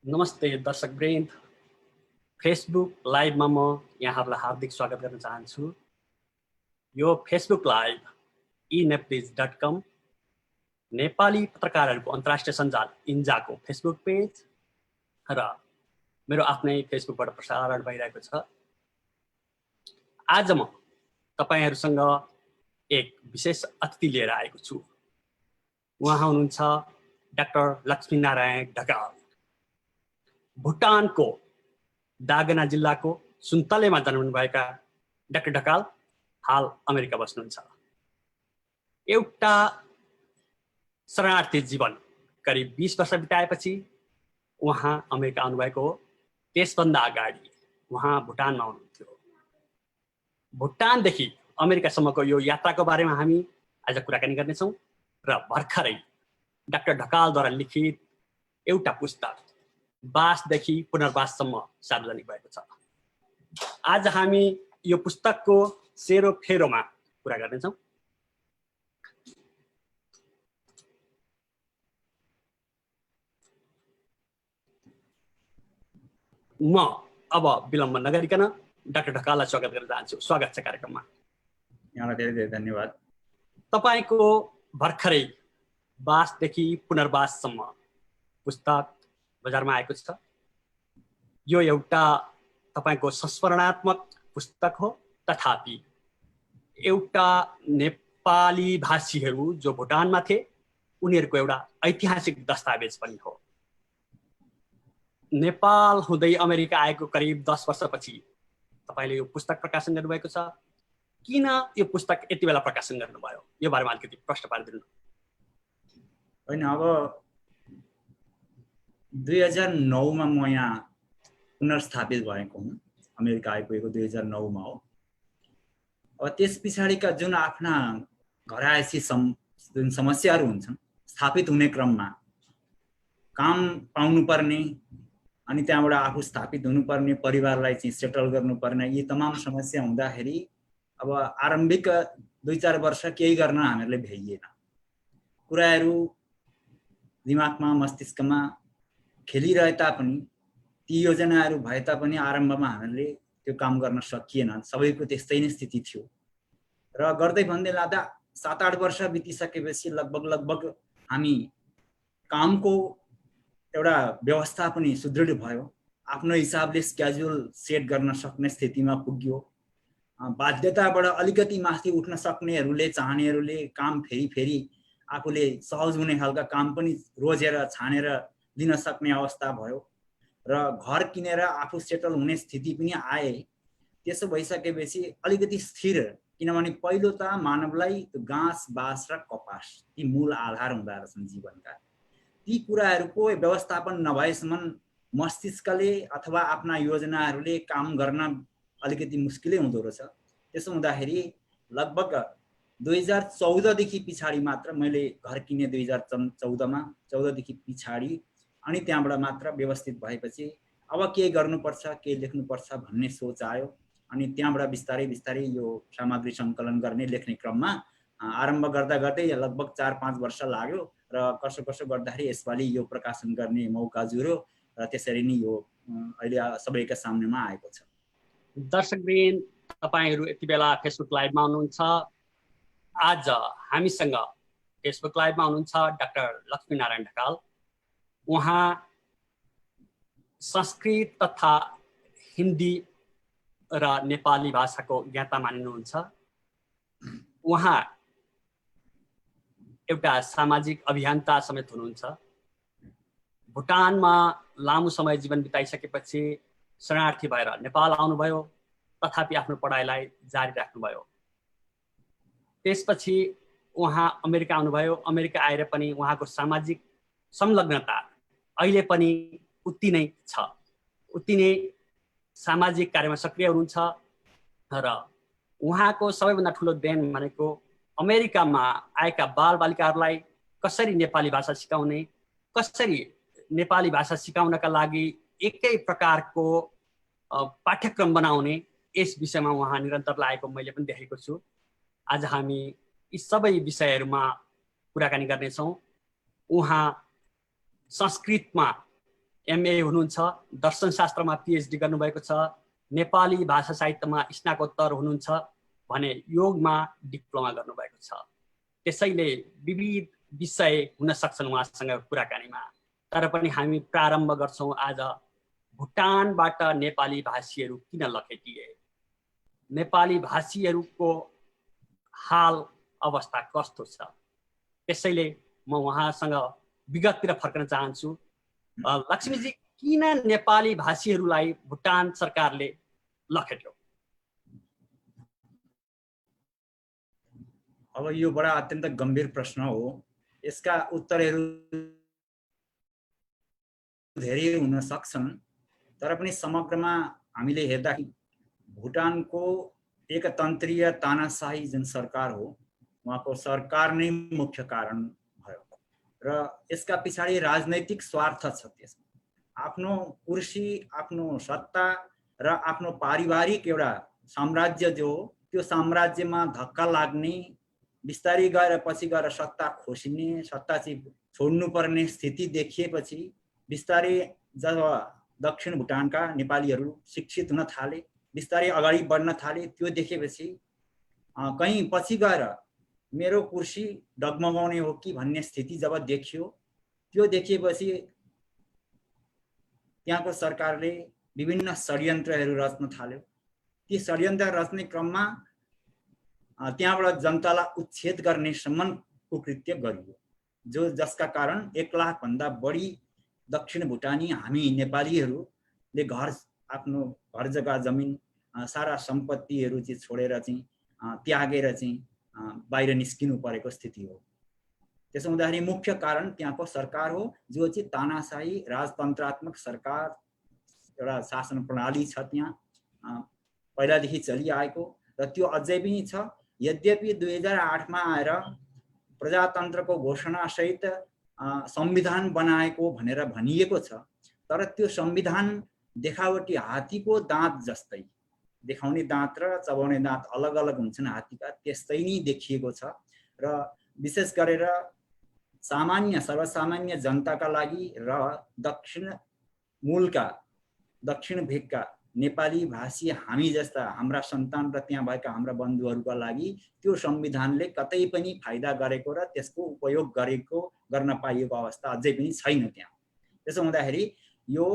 नमस्ते दर्शकवृन्द, फेसबुक लाइभमा म यहाँहरूलाई हार्दिक स्वागत गर्न चाहन्छु। यो फेसबुक लाइभ eNepnews.com नेपाली पत्रकारहरूको अन्तर्राष्ट्रिय सञ्जाल इन्जाको फेसबुक पेज र मेरो आफ्नै फेसबुकबाट प्रसारण भइरहेको छ। आज म तपाईहरुसँग एक विशेष अतिथि लिएर आएको छु। उहाँ हुनुहुन्छ डाक्टर लक्ष्मीनारायण ढकाल। भुटानको दागना जिल्लाको सुन्तलेमा जन्मनुभएका डाक्टर ढकाल हाल अमेरिका बस्नुहुन्छ। एउटा शरणार्थी जीवन करिब 20 वर्ष बिताएपछि उहाँ अमेरिका आउनुभएको हो। त्यसभन्दा अगाडि उहाँ भुटानमा हुनुहुन्थ्यो। भुटानदेखि अमेरिकासम्मको यो यात्राको बारेमा हामी आज कुराकानी गर्नेछौँ र भर्खरै डाक्टर ढकालद्वारा लिखित एउटा पुस्तक वासदेखि पुनर्वाससम्म सार्वजनिक भएको छ। आज हामी यो पुस्तकको सेरोफेरोमा कुरा गर्नेछौँ। म अब विलम्ब नगरिकन डाक्टर ढकाललाई स्वागत गर्न चाहन्छु। स्वागत छ कार्यक्रममा। यहाँलाई धेरै धेरै धन्यवाद। तपाईको भर्खरै वासदेखि पुनर्वाससम्म पुस्तक बजारमा आएको छ। यो एउटा तपाईको संस्मरणात्मक पुस्तक हो, तथापि एउटा नेपाली भाषीहरू जो भुटानमा थिए उनीहरूको एउटा ऐतिहासिक दस्तावेज पनि हो। नेपाल हुँदै अमेरिका आएको करिब 10 वर्षपछि तपाईले यो पुस्तक प्रकाशन गर्नुभएको छ। किन यो पुस्तक यति बेला प्रकाशन गर्नुभयो, यो बारेमा अलिकति प्रश्न पारिदिनु। हैन, अब 2009 मा म यहाँ पुनर्स्थापित भएको हुँ। अमेरिका आइपुगेको 2009 मा हो। अब त्यस पछाडिका जुन आफ्ना घरायसी जुन समस्याहरू हुन्छन्, स्थापित हुने क्रममा काम पाउनुपर्ने अनि त्यहाँबाट आफू स्थापित हुनुपर्ने, परिवारलाई चाहिँ सेटल गर्नुपर्ने, यी तमाम समस्या हुँदाखेरि अब आरम्भिक 2-4 वर्ष केही गर्न हामीहरूले भ्याइएन। कुराहरू दिमागमा मस्तिष्कमा खेलिरहे तापनि, ती योजनाहरू भए तापनि आरम्भमा हामीले त्यो काम गर्न सकिएन। सबैको त्यस्तै नै स्थिति थियो र गर्दै भन्दै लाँदा 7-8 वर्ष बितिसकेपछि लगभग हामी कामको एउटा व्यवस्था पनि सुदृढ भयो। आफ्नो हिसाबले स्केड्युल सेट गर्न सक्ने स्थितिमा पुग्यो। बाध्यताबाट अलिकति माथि उठ्न सक्नेहरूले, चाहनेहरूले काम फेरि आफूले सहज हुने खालका काम पनि रोजेर छानेर दिन सक्ने अवस्था भयो र घर किनेर आफू सेटल हुने स्थिति पनि आए। त्यसो भइसकेपछि अलिकति स्थिर, किनभने पहिलो त मानवलाई घाँस, बाँस र कपास ती मूल आधार हुँदा रहेछन् जीवनका। ती कुराहरूको व्यवस्थापन नभएसम्म मस्तिष्कले अथवा आफ्ना योजनाहरूले काम गर्न अलिकति मुस्किलै हुँदो रहेछ। त्यसो हुँदाखेरि लगभग 2014 देखि पछाडि मात्र मैले घर किने। 2014 मा 14 देखि पछाडि अनि त्यहाँबाट मात्र व्यवस्थित भएपछि अब के गर्नुपर्छ, के लेख्नुपर्छ भन्ने सोच आयो। अनि त्यहाँबाट बिस्तारै यो सामग्री सङ्कलन गर्ने, लेख्ने क्रममा आरम्भ गर्दै लगभग 4-5 वर्ष लाग्यो र कसो गर्दाखेरि यसपालि यो प्रकाशन गर्ने मौका जुर्यो र त्यसरी नै यो अहिले सबैका सामनेमा आएको छ। दर्शकवृन्द, तपाईहरु यति बेला फेसबुक लाइभमा हुनुहुन्छ। आज हामीसँग फेसबुक लाइभमा हुनुहुन्छ डाक्टर लक्ष्मीनारायण ढकाल। उहाँ संस्कृत तथा हिन्दी र नेपाली भाषाको ज्ञाता मानिनुहुन्छ। उहाँ एउटा सामाजिक अभियन्ता समेत हुनुहुन्छ। भुटानमा लामो समय जीवन बिताइसकेपछि शरणार्थी भएर नेपाल आउनुभयो, तथापि आफ्नो पढाइलाई जारी राख्नुभयो। त्यसपछि उहाँ अमेरिका आउनुभयो। अमेरिका आएर पनि उहाँको सामाजिक संलग्नता अहिले पनि उति नै छ। उति नै सामाजिक कार्यमा सक्रिय हुनुहुन्छ र उहाँको सबैभन्दा ठुलो देन भनेको अमेरिकामा आएका बालबालिकाहरूलाई कसरी नेपाली भाषा सिकाउने, कसरी नेपाली भाषा सिकाउनका लागि एकै प्रकारको पाठ्यक्रम बनाउने, यस विषयमा उहाँ निरन्तर लागेको मैले पनि देखेको छु। आज हामी यी सबै विषयहरूमा कुराकानी गर्नेछौँ। उहाँ संस्कृतमा MA हुनुहुन्छ, दर्शनशास्त्रमा PhD गर्नुभएको छ, नेपाली भाषा साहित्यमा स्नातकोत्तर हुनुहुन्छ भने योगमा डिप्लोमा गर्नुभएको छ। त्यसैले विविध विषय हुन सक्छन् उहाँसँग कुराकानीमा। तर पनि हामी प्रारम्भ गर्छौँ आज भुटानबाट नेपाली भाषीहरू किन लखेटिए, नेपाली भाषीहरूको हाल अवस्था कस्तो छ। त्यसैले म उहाँसँग विगततिर फर्कन चाहन्छु। लक्ष्मीजी, किन नेपाली भाषीहरूलाई भुटान सरकारले लखेट्यो? अब यो बडा अत्यन्त गम्भीर प्रश्न हो। यसका उत्तरहरू धेरै हुन सक्छन्, तर पनि समग्रमा हामीले हेर्दा भुटानको एकतन्त्रीय तानाशाही जुन सरकार हो, उहाँको सरकार नै मुख्य कारण भयो र यसका पछाडि राजनैतिक स्वार्थ छ। त्यसमा आफ्नो कुर्सी, आफ्नो सत्ता र आफ्नो पारिवारिक एउटा साम्राज्य जो हो, त्यो साम्राज्यमा धक्का लाग्ने, बिस्तारै गएर पछि गएर सत्ता खोसिने, सत्ता चाहिँ छोड्नुपर्ने स्थिति देखिएपछि बिस्तारै जब दक्षिण भुटानका नेपालीहरू शिक्षित हुन थाले, बिस्तारै अगाडि बढ्न थाले, त्यो देखेपछि कहीँ पछि गएर मेरो कुर्सी डगमगाउने हो कि भन्ने स्थिति जब देखियो, त्यो देखिएपछि त्यहाँको सरकारले विभिन्न षड्यन्त्रहरू रच्न थाल्यो। ती षड्यन्त्र रच्ने क्रममा त्यहाँबाट जनतालाई उच्छेद गर्नेसम्मको कृत्य गरियो, जसका कारण 1 लाख भन्दा बढी दक्षिण भुटानी हामी नेपालीहरूले आफ्नो घर जग्गा जमिन सारा सम्पत्तिहरू चाहिँ छोडेर चाहिँ त्यागेर चाहिँ बाहिर निस्किनु परेको स्थिति हो। त्यसो हुँदाखेरि मुख्य कारण त्यहाँको सरकार हो, जो चाहिँ तानाशाही राजतन्त्रात्मक सरकार, एउटा शासन प्रणाली छ त्यहाँ पहिलादेखि चलिआएको र त्यो अझै पनि छ। यद्यपि 2008 मा आएर प्रजातन्त्रको घोषणा सहित संविधान बनाएको भनेर भनिएको छ, तर त्यो संविधान देखावटी हात्तीको दाँत जस्तै, देखाउने दाँत र चबाउने दाँत अलग अलग हुन्छन् हात्तीका, त्यस्तै नै देखिएको छ। र विशेष गरेर सामान्य सर्वसामान्य जनताका लागि र दक्षिण मूलका, दक्षिण भेगका नेपाली भाषी हामी जस्ता हाम्रा सन्तान र त्यहाँ भएका हाम्रा बन्धुहरूका लागि त्यो संविधानले कतै पनि फाइदा गरेको र त्यसको उपयोग गर्न पाइएको अवस्था अझै पनि छैन त्यहाँ। त्यसो हुँदाखेरि यो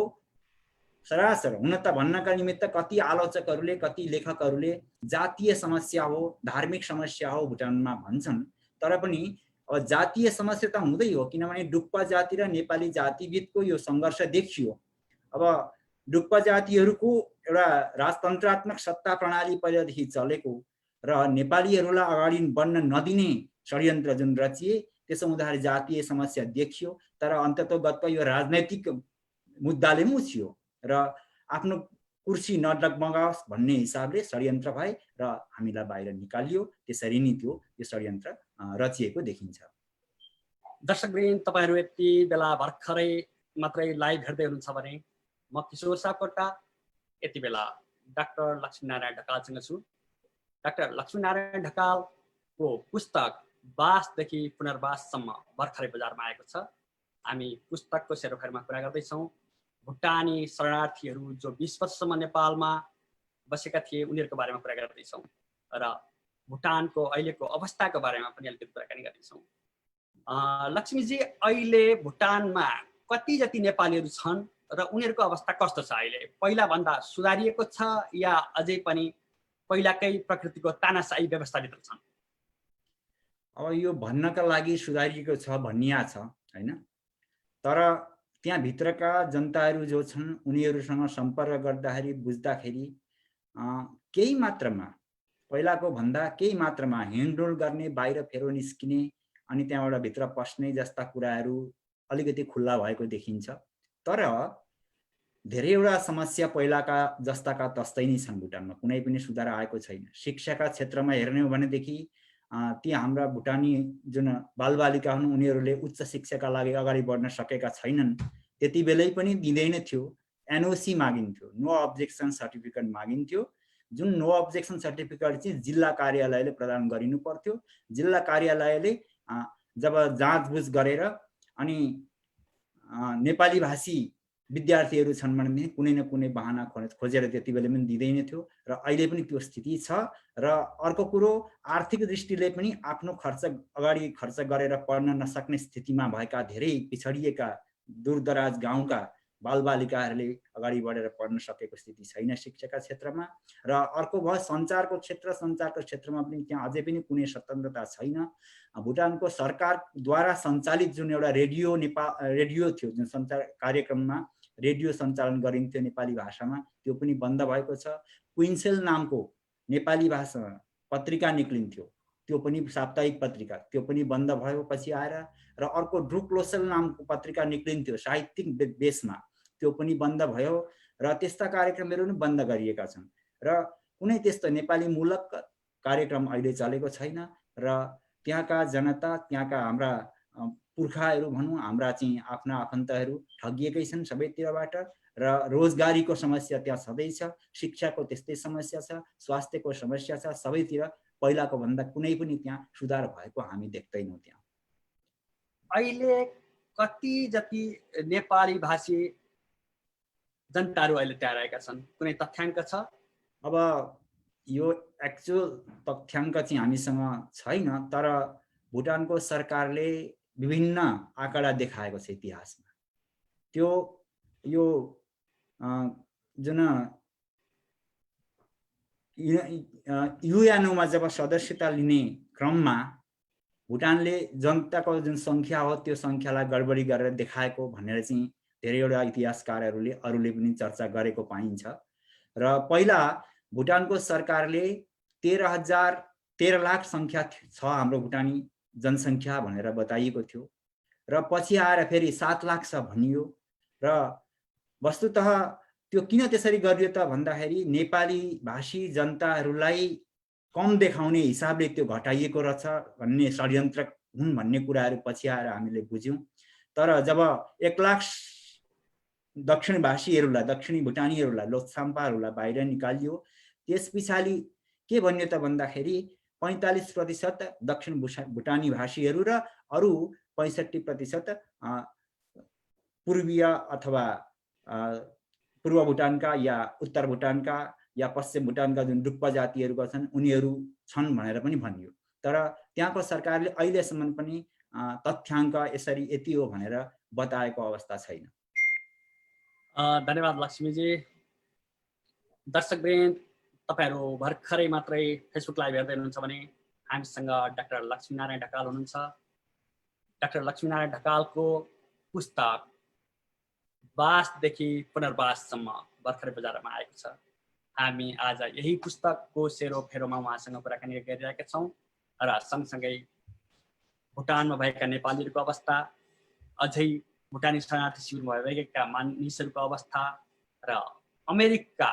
सरासर हुन त भन्नका निमित्त कति आलोचकहरूले, कति लेखकहरूले जातीय समस्या हो, धार्मिक समस्या हो भुटानमा भन्छन्, तर पनि अब जातीय समस्या त हुँदै हो, किनभने डुक्पा जाति र नेपाली जातिबिचको यो सङ्घर्ष देखियो। अब डुक्पा जातिहरूको एउटा राजतन्त्रात्मक सत्ता प्रणाली पहिलादेखि चलेको र नेपालीहरूलाई अगाडि बढ्न नदिने षड्यन्त्र जुन रचिए, त्यसो हुँदाखेरि जातीय समस्या देखियो, तर अन्ततोगत यो राजनैतिक मुद्दाले मुछियो र आफ्नो कुर्सी नडगमगाओस् भन्ने हिसाबले षड्यन्त्र भए र हामीलाई बाहिर निकालियो। त्यसरी नै त्यो षड्यन्त्र रचिएको देखिन्छ। दर्शकवृन्द, तपाईहरू यति बेला भर्खरै मात्रै लाइभ हेर्दै हुनुहुन्छ भने म किशोर सापकोटा यति बेला डाक्टर लक्ष्मीनारायण ढकालसँग छु। डाक्टर लक्ष्मीनारायण ढकालको पुस्तक वासदेखि पुनर्वाससम्म भर्खरै बजारमा आएको छ। हामी पुस्तकको सेरोफेरमा कुरा गर्दैछौँ। भुटानी शरणार्थीहरू जो 20 वर्षसम्म नेपालमा बसेका थिए उनीहरूको बारेमा कुरा गर्दैछौँ र भुटानको अहिलेको अवस्थाको बारेमा पनि अलिकति कुराकानी गर्दैछौँ। लक्ष्मीजी, अहिले भुटानमा कति जति नेपालीहरू छन् र उनीहरूको अवस्था कस्तो छ? अहिले पहिला भन्दा सुधारिएको छ या अझै पनि पहिलाकै प्रकृतिको तानाशाही व्यवस्थाभित्र छन्? अब यो भन्नका लागि सुधारिएको छ भनिया छ हैन, तर त्यहाँ भित्रका जनताहरू जो छन् उनीहरूसँग सम्पर्क गर्दाखेरि बुझ्दाखेरि केही मात्रामा पहिलाको भन्दा केही मात्रामा हिँडडुल गर्ने, बाहिर फेरो निस्किने अनि त्यहाँबाट भित्र पस्ने जस्ता कुराहरू अलिकति खुल्ला भएको देखिन्छ। तर धेरैवटा समस्या पहिलाका जस्ताका तस्तै नै छन्। भुटानमा कुनै पनि सुधार आएको छैन। शिक्षाका क्षेत्रमा हेर्ने हो भनेदेखि ती हाम्रा भुटानी जुन बालबालिका हुन् उनीहरूले उच्च शिक्षाका लागि अगाडि बढ्न सकेका छैनन्। त्यति बेलै पनि दिँदैन थियो, एनओसी मागिन्थ्यो, नो अब्जेक्सन सर्टिफिकेट मागिन्थ्यो, जुन नो अब्जेक्सन सर्टिफिकेट चाहिँ जिल्ला कार्यालयले प्रदान गरिनु पर्थ्यो। जिल्ला कार्यालयले जब जाँचबुझ गरेर अनि नेपाली भाषी विद्यार्थीहरू छन् भने कुनै न कुनै बहाना खोजेर त्यति बेला पनि दिँदैन थियो र अहिले पनि त्यो स्थिति छ। र अर्को कुरो आर्थिक दृष्टिले पनि आफ्नो खर्च अगाडि खर्च गरेर पढ्न नसक्ने स्थितिमा भएका धेरै पिछडिएका दूरदराज गाउँका बालबालिकाहरूले अगाडि बढेर पढ्न सकेको स्थिति छैन शिक्षाका क्षेत्रमा। र अर्को भयो सञ्चारको क्षेत्रमा पनि त्यहाँ अझै पनि कुनै स्वतन्त्रता छैन। भुटानको सरकारद्वारा सञ्चालित जुन एउटा रेडियो थियो, जुन सञ्चार कार्यक्रममा रेडियो सञ्चालन गरिन्थ्यो नेपाली भाषामा, त्यो पनि बन्द भएको छ। क्विन्सेल नामको नेपाली भाषामा पत्रिका निक्लिन्थ्यो, त्यो पनि साप्ताहिक पत्रिका, त्यो पनि बन्द भयो पछि आएर। र अर्को ड्रुक्लोसेल नामको पत्रिका निक्लिन्थ्यो साहित्यिक बेसमा, त्यो पनि बन्द भयो। र त्यस्ता कार्यक्रमहरू पनि बन्द गरिएका छन् र कुनै त्यस्तो नेपाली मूलक कार्यक्रम अहिले चलेको छैन। र त्यहाँका जनता, त्यहाँका हाम्रा पुर्खाहरू भनौँ, हाम्रा चाहिँ आफ्ना आफन्तहरू ठगिएकै छन् सबैतिरबाट। र रोजगारीको समस्या त्यहाँ छँदैछ, शिक्षाको त्यस्तै समस्या छ, स्वास्थ्यको समस्या छ, सबैतिर पहिलाको भन्दा कुनै पनि त्यहाँ सुधार भएको हामी देख्दैनौँ। त्यहाँ अहिले कति जति नेपाली भाषी जनताहरू अहिले त्यहाँ रहेका छन्, कुनै तथ्याङ्क छ? अब यो एक्चुअल तथ्याङ्क चाहिँ हामीसँग छैन, तर भुटानको सरकारले विभिन्न आँकडा देखाएको छ इतिहासमा। त्यो यो जुन युएनओमा जब सदस्यता लिने क्रममा भुटानले जनताको जुन सङ्ख्या हो त्यो सङ्ख्यालाई गडबडी गरेर देखाएको भनेर चाहिँ धेरैवटा इतिहासकारहरूले अरूले पनि चर्चा गरेको पाइन्छ। र पहिला भुटानको सरकारले 13 लाख सङ्ख्या छ हाम्रो भुटानी जनसङ्ख्या भनेर बताइएको थियो, र पछि आएर फेरि 7 लाख छ भनियो। र वस्तुतः त्यो किन त्यसरी गरियो त भन्दाखेरि नेपाली भाषी जनताहरूलाई कम देखाउने हिसाबले त्यो घटाइएको रहेछ भन्ने षड्यन्त्र हुन् भन्ने कुराहरू पछि आएर हामीले बुझ्यौँ। तर जब 1 लाख दक्षिणी भाषीहरूलाई, दक्षिणी भुटानीहरूलाई, लोछाम्पाहरूलाई बाहिर निकालियो, त्यस पछाडि के भन्यो त भन्दाखेरि 45% दक्षिण भुटानी भाषीहरू र अरू 65% पूर्वीय अथवा पूर्व भुटानका या उत्तर भुटानका या पश्चिम भुटानका जुन डुक्पा जातिहरूका छन् उनीहरू छन् भनेर पनि भनियो। तर त्यहाँको सरकारले अहिलेसम्म पनि तथ्याङ्क यसरी यति हो भनेर बताएको अवस्था छैन। धन्यवाद लक्ष्मीजी। दर्शकवृन्द, तपाईहरू भर्खरै मात्रै फेसबुक लाइभ हेर्दै हुनुहुन्छ भने हामीसँग डाक्टर लक्ष्मीनारायण ढकाल हुनुहुन्छ। डाक्टर लक्ष्मीनारायण ढकालको पुस्तक वासदेखि पुनर्वाससम्म भर्खरै बजारमा आएको छ। हामी आज यही पुस्तकको सेरोफेरोमा उहाँसँग कुराकानी गरिरहेका छौँ र सँगसँगै भुटानमा भएका नेपालीहरूको अवस्था, अझै भुटानी शरणार्थी शिविरमा भएका मानिसहरूको अवस्था र अमेरिका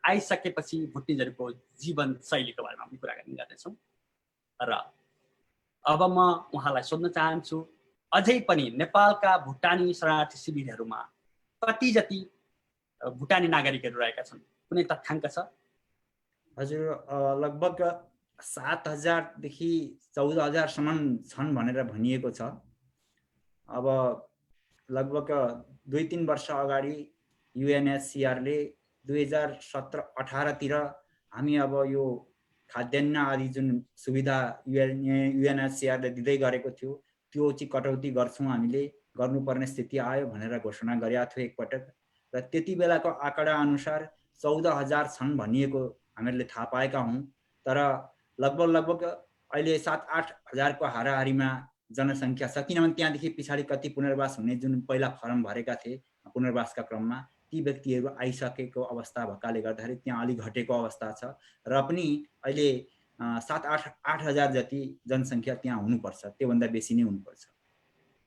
आइसकेपछि भुटनिजहरूको जीवनशैलीको बारेमा पनि कुराकानी गर्दैछौँ। र अब म उहाँलाई सोध्न चाहन्छु, अझै पनि नेपालका भुटानी शरणार्थी शिविरहरूमा कति जति भुटानी नागरिकहरू रहेका छन्, कुनै तथ्याङ्क छ? हजुर, लगभग 7,000 देखि 14,000 सम्म छन् भनेर भनिएको छ। अब लगभग 2-3 वर्ष अगाडि युएनएचसिआरले 2017-18 तिर हामी अब यो खाद्यान्न आदि जुन सुविधा युएनएचसिआरले दिँदै गरेको थियो त्यो चाहिँ कटौती गर्छौँ, हामीले गर्नुपर्ने स्थिति आयो भनेर घोषणा गरेका थियो एकपटक। र त्यति बेलाको आँकडा अनुसार 14,000 छन् भनिएको हामीहरूले थाहा पाएका हौँ। तर लगभग अहिले 7-8 हजारको हाराहारीमा जनसङ्ख्या छ, किनभने त्यहाँदेखि पछाडि कति पुनर्वास हुने जुन पहिला फर्म भरेका थिए पुनर्वासका क्रममा ती व्यक्तिहरू आइसकेको अवस्था भएकाले गर्दाखेरि त्यहाँ अलिक घटेको अवस्था छ। र पनि अहिले 7-8 हजार जति जनसङ्ख्या त्यहाँ हुनुपर्छ, त्योभन्दा बेसी नै हुनुपर्छ।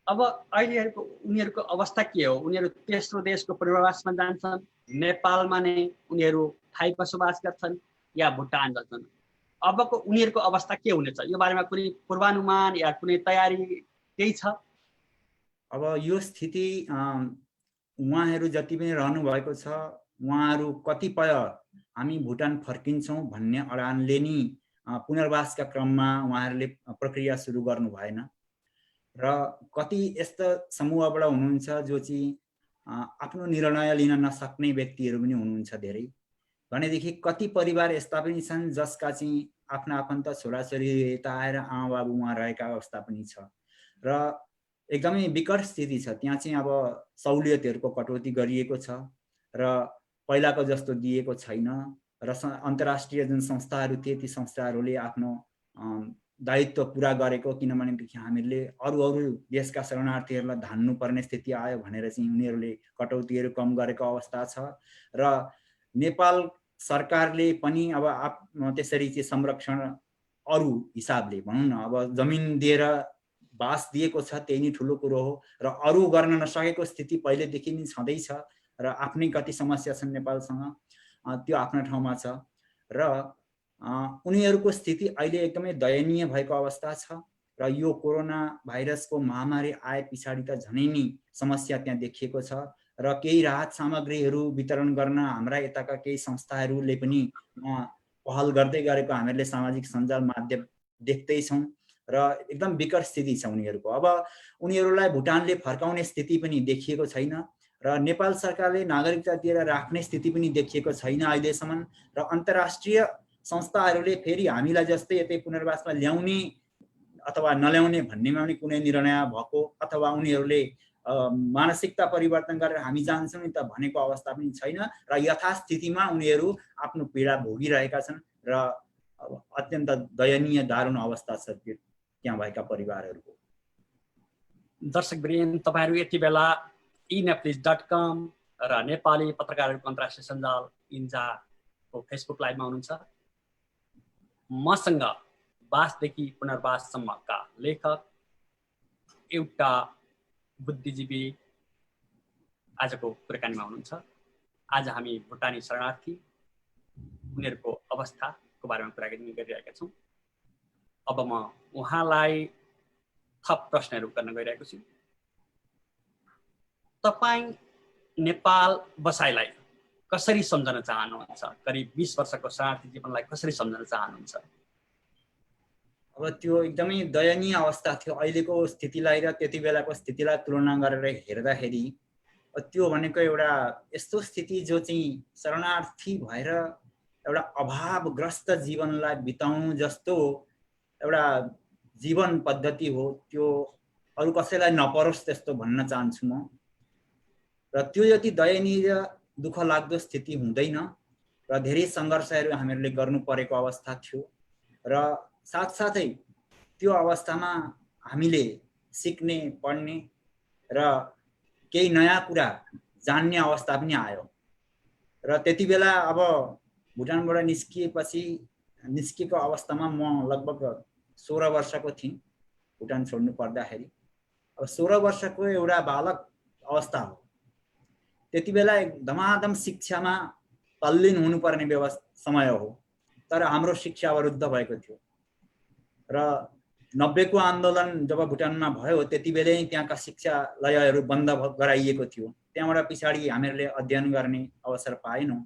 अब अहिले उनीहरूको अवस्था के हो? उनीहरू तेस्रो देशको पुनर्वासमा जान्छन्, नेपालमा नै उनीहरू स्थायी बसोबास गर्छन् या भुटान जान्छन्? अबको उनीहरूको अवस्था के हुनेछ? यो बारेमा कुनै पूर्वानुमान या कुनै तयारी केही छ? अब यो स्थिति उहाँहरू जति पनि रहनु भएको छ, उहाँहरू कतिपय हामी भुटान फर्किन्छौँ भन्ने अडानले नि पुनर्वासका क्रममा उहाँहरूले प्रक्रिया सुरु गर्नु भएन। र कति यस्ता समूहबाट हुनुहुन्छ जो चाहिँ आफ्नो निर्णय लिन नसक्ने व्यक्तिहरू पनि हुनुहुन्छ धेरै। भनेदेखि कति परिवार यस्ता पनि छन् जसका चाहिँ आफ्ना आफन्त छोराछोरी यता आएर आमा बाबु उहाँ रहेका अवस्था पनि छ र एकदमै विकट स्थिति छ। त्यहाँ चाहिँ अब सहुलियतहरूको कटौती गरिएको छ र पहिलाको जस्तो दिएको छैन र अन्तर्राष्ट्रिय जुन संस्थाहरू थिए ती संस्थाहरूले आफ्नो दायित्व पुरा गरेको, किनभनेदेखि हामीले अरू देशका शरणार्थीहरूलाई धान्नु पर्ने स्थिति आयो भनेर चाहिँ उनीहरूले कटौतीहरू कम गरेको अवस्था छ र नेपाल सरकारले पनि अब त्यसरी चाहिँ संरक्षण अरू हिसाबले भनौँ न, अब जमिन दिएर बास दिएको छ त्यही नै ठुलो कुरो हो र अरू गर्न नसकेको स्थिति पहिलेदेखि नै छँदैछ र आफ्नै कति समस्या छन् नेपालसँग, त्यो आफ्नो ठाउँमा छ र उनीहरूको स्थिति अहिले एकदमै दयनीय भएको अवस्था छ र यो कोरोना भाइरसको महामारी आए पछाडि त झनै नै समस्या त्यहाँ देखिएको छ र केही राहत सामग्रीहरू वितरण गर्न हाम्रा यताका केही संस्थाहरूले पनि पहल गर्दै गरेको हामीहरूले सामाजिक सञ्जाल माध्यम देख्दैछौँ र एकदम विकट स्थिति छ उनीहरूको। अब उनीहरूलाई भुटानले फर्काउने स्थिति पनि देखिएको छैन र नेपाल सरकारले नागरिकता दिएर राख्ने स्थिति पनि देखिएको छैन अहिलेसम्म र अन्तर्राष्ट्रिय संस्थाहरूले फेरि हामीलाई जस्तै यतै पुनर्वासमा ल्याउने अथवा नल्याउने भन्नेमा पनि कुनै निर्णय भएको अथवा उनीहरूले मानसिकता परिवर्तन गरेर हामी जान्छौँ नि त भनेको अवस्था पनि छैन र यथास्थितिमा उनीहरू आफ्नो पीडा भोगिरहेका छन् र अत्यन्त दयनीय दारुण अवस्था छ त्यहाँ भएका परिवारहरूको। दर्शकवृन्द, तपाईहरू यति बेला eNepalese.com र नेपाली पत्रकारहरूको अन्तर्राष्ट्रिय सञ्जाल इन्जाको फेसबुक लाइभमा हुनुहुन्छ। मसँग वासदेखि पुनर्वाससम्मका लेखक, एउटा बुद्धिजीवी आजको कुराकानीमा हुनुहुन्छ। आज हामी भुटानी शरणार्थी उनीहरूको अवस्थाको बारेमा कुराकानी गरिरहेका छौँ। अब म उहाँलाई थप प्रश्नहरू गर्न गइरहेको छु। तपाईँ नेपाल बसाइलाई कसरी सम्झन चाहनुहुन्छ? करिब 20 वर्षको शरणार्थी जीवनलाई कसरी सम्झन चाहनुहुन्छ? अब त्यो एकदमै दयनीय अवस्था थियो। अहिलेको स्थितिलाई र त्यति बेलाको स्थितिलाई तुलना गरेर हेर्दाखेरि त्यो भनेको एउटा यस्तो स्थिति जो चाहिँ शरणार्थी भएर एउटा अभावग्रस्त जीवनलाई बिताउनु जस्तो एउटा जीवन पद्धति हो, त्यो अरू कसैलाई नपरोस् त्यस्तो भन्न चाहन्छु म। र त्यो जति दयनीय दुःख लाग्दो स्थिति हुँदैन र धेरै सङ्घर्षहरू हामीहरूले गर्नु परेको अवस्था थियो र साथसाथै त्यो अवस्थामा हामीले सिक्ने, पढ्ने र केही नयाँ कुरा जान्ने अवस्था पनि आयो र त्यति बेला अब भुटानबाट निस्किएको अवस्थामा म लगभग 16 वर्षको थिएँ भुटान छोड्नु पर्दाखेरि। अब 16 वर्षको एउटा बालक अवस्था हो। त्यति बेला धमाधम शिक्षामा तल्लीन हुनुपर्ने समय हो, तर हाम्रो शिक्षा अवरुद्ध भएको थियो र 90 को आन्दोलन जब भुटानमा भयो त्यति बेलै त्यहाँका शिक्षालयहरू बन्द गराइएको थियो। त्यहाँबाट पछाडि हामीहरूले अध्ययन गर्ने अवसर पाएनौँ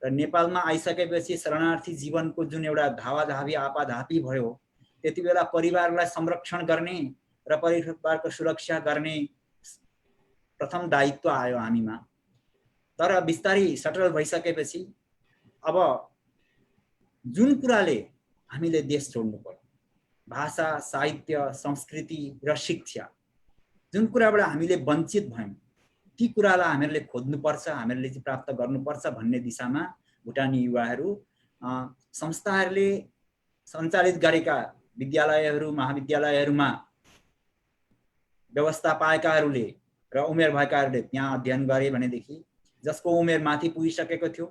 र नेपालमा आइसकेपछि शरणार्थी जीवनको जुन एउटा धावाधावी आपाधापी भयो, त्यति बेला परिवारलाई संरक्षण गर्ने र परिवारको सुरक्षा गर्ने प्रथम दायित्व आयो हामीमा। तर बिस्तारै सटल भइसकेपछि अब जुन कुराले हामीले देश छोड्नु पर्यो, भाषा, साहित्य, संस्कृति र शिक्षा, जुन कुराबाट हामीले वञ्चित भयौँ ती कुरालाई हामीहरूले खोज्नुपर्छ, हामीहरूले चाहिँ प्राप्त गर्नुपर्छ भन्ने दिशामा भुटानी युवाहरू, संस्थाहरूले सञ्चालित गरेका विद्यालयहरू, महाविद्यालयहरूमा व्यवस्था पाएकाहरूले र उमेर भएकाहरूले त्यहाँ अध्ययन गरे भनेदेखि जसको उमेर माथि पुगिसकेको थियो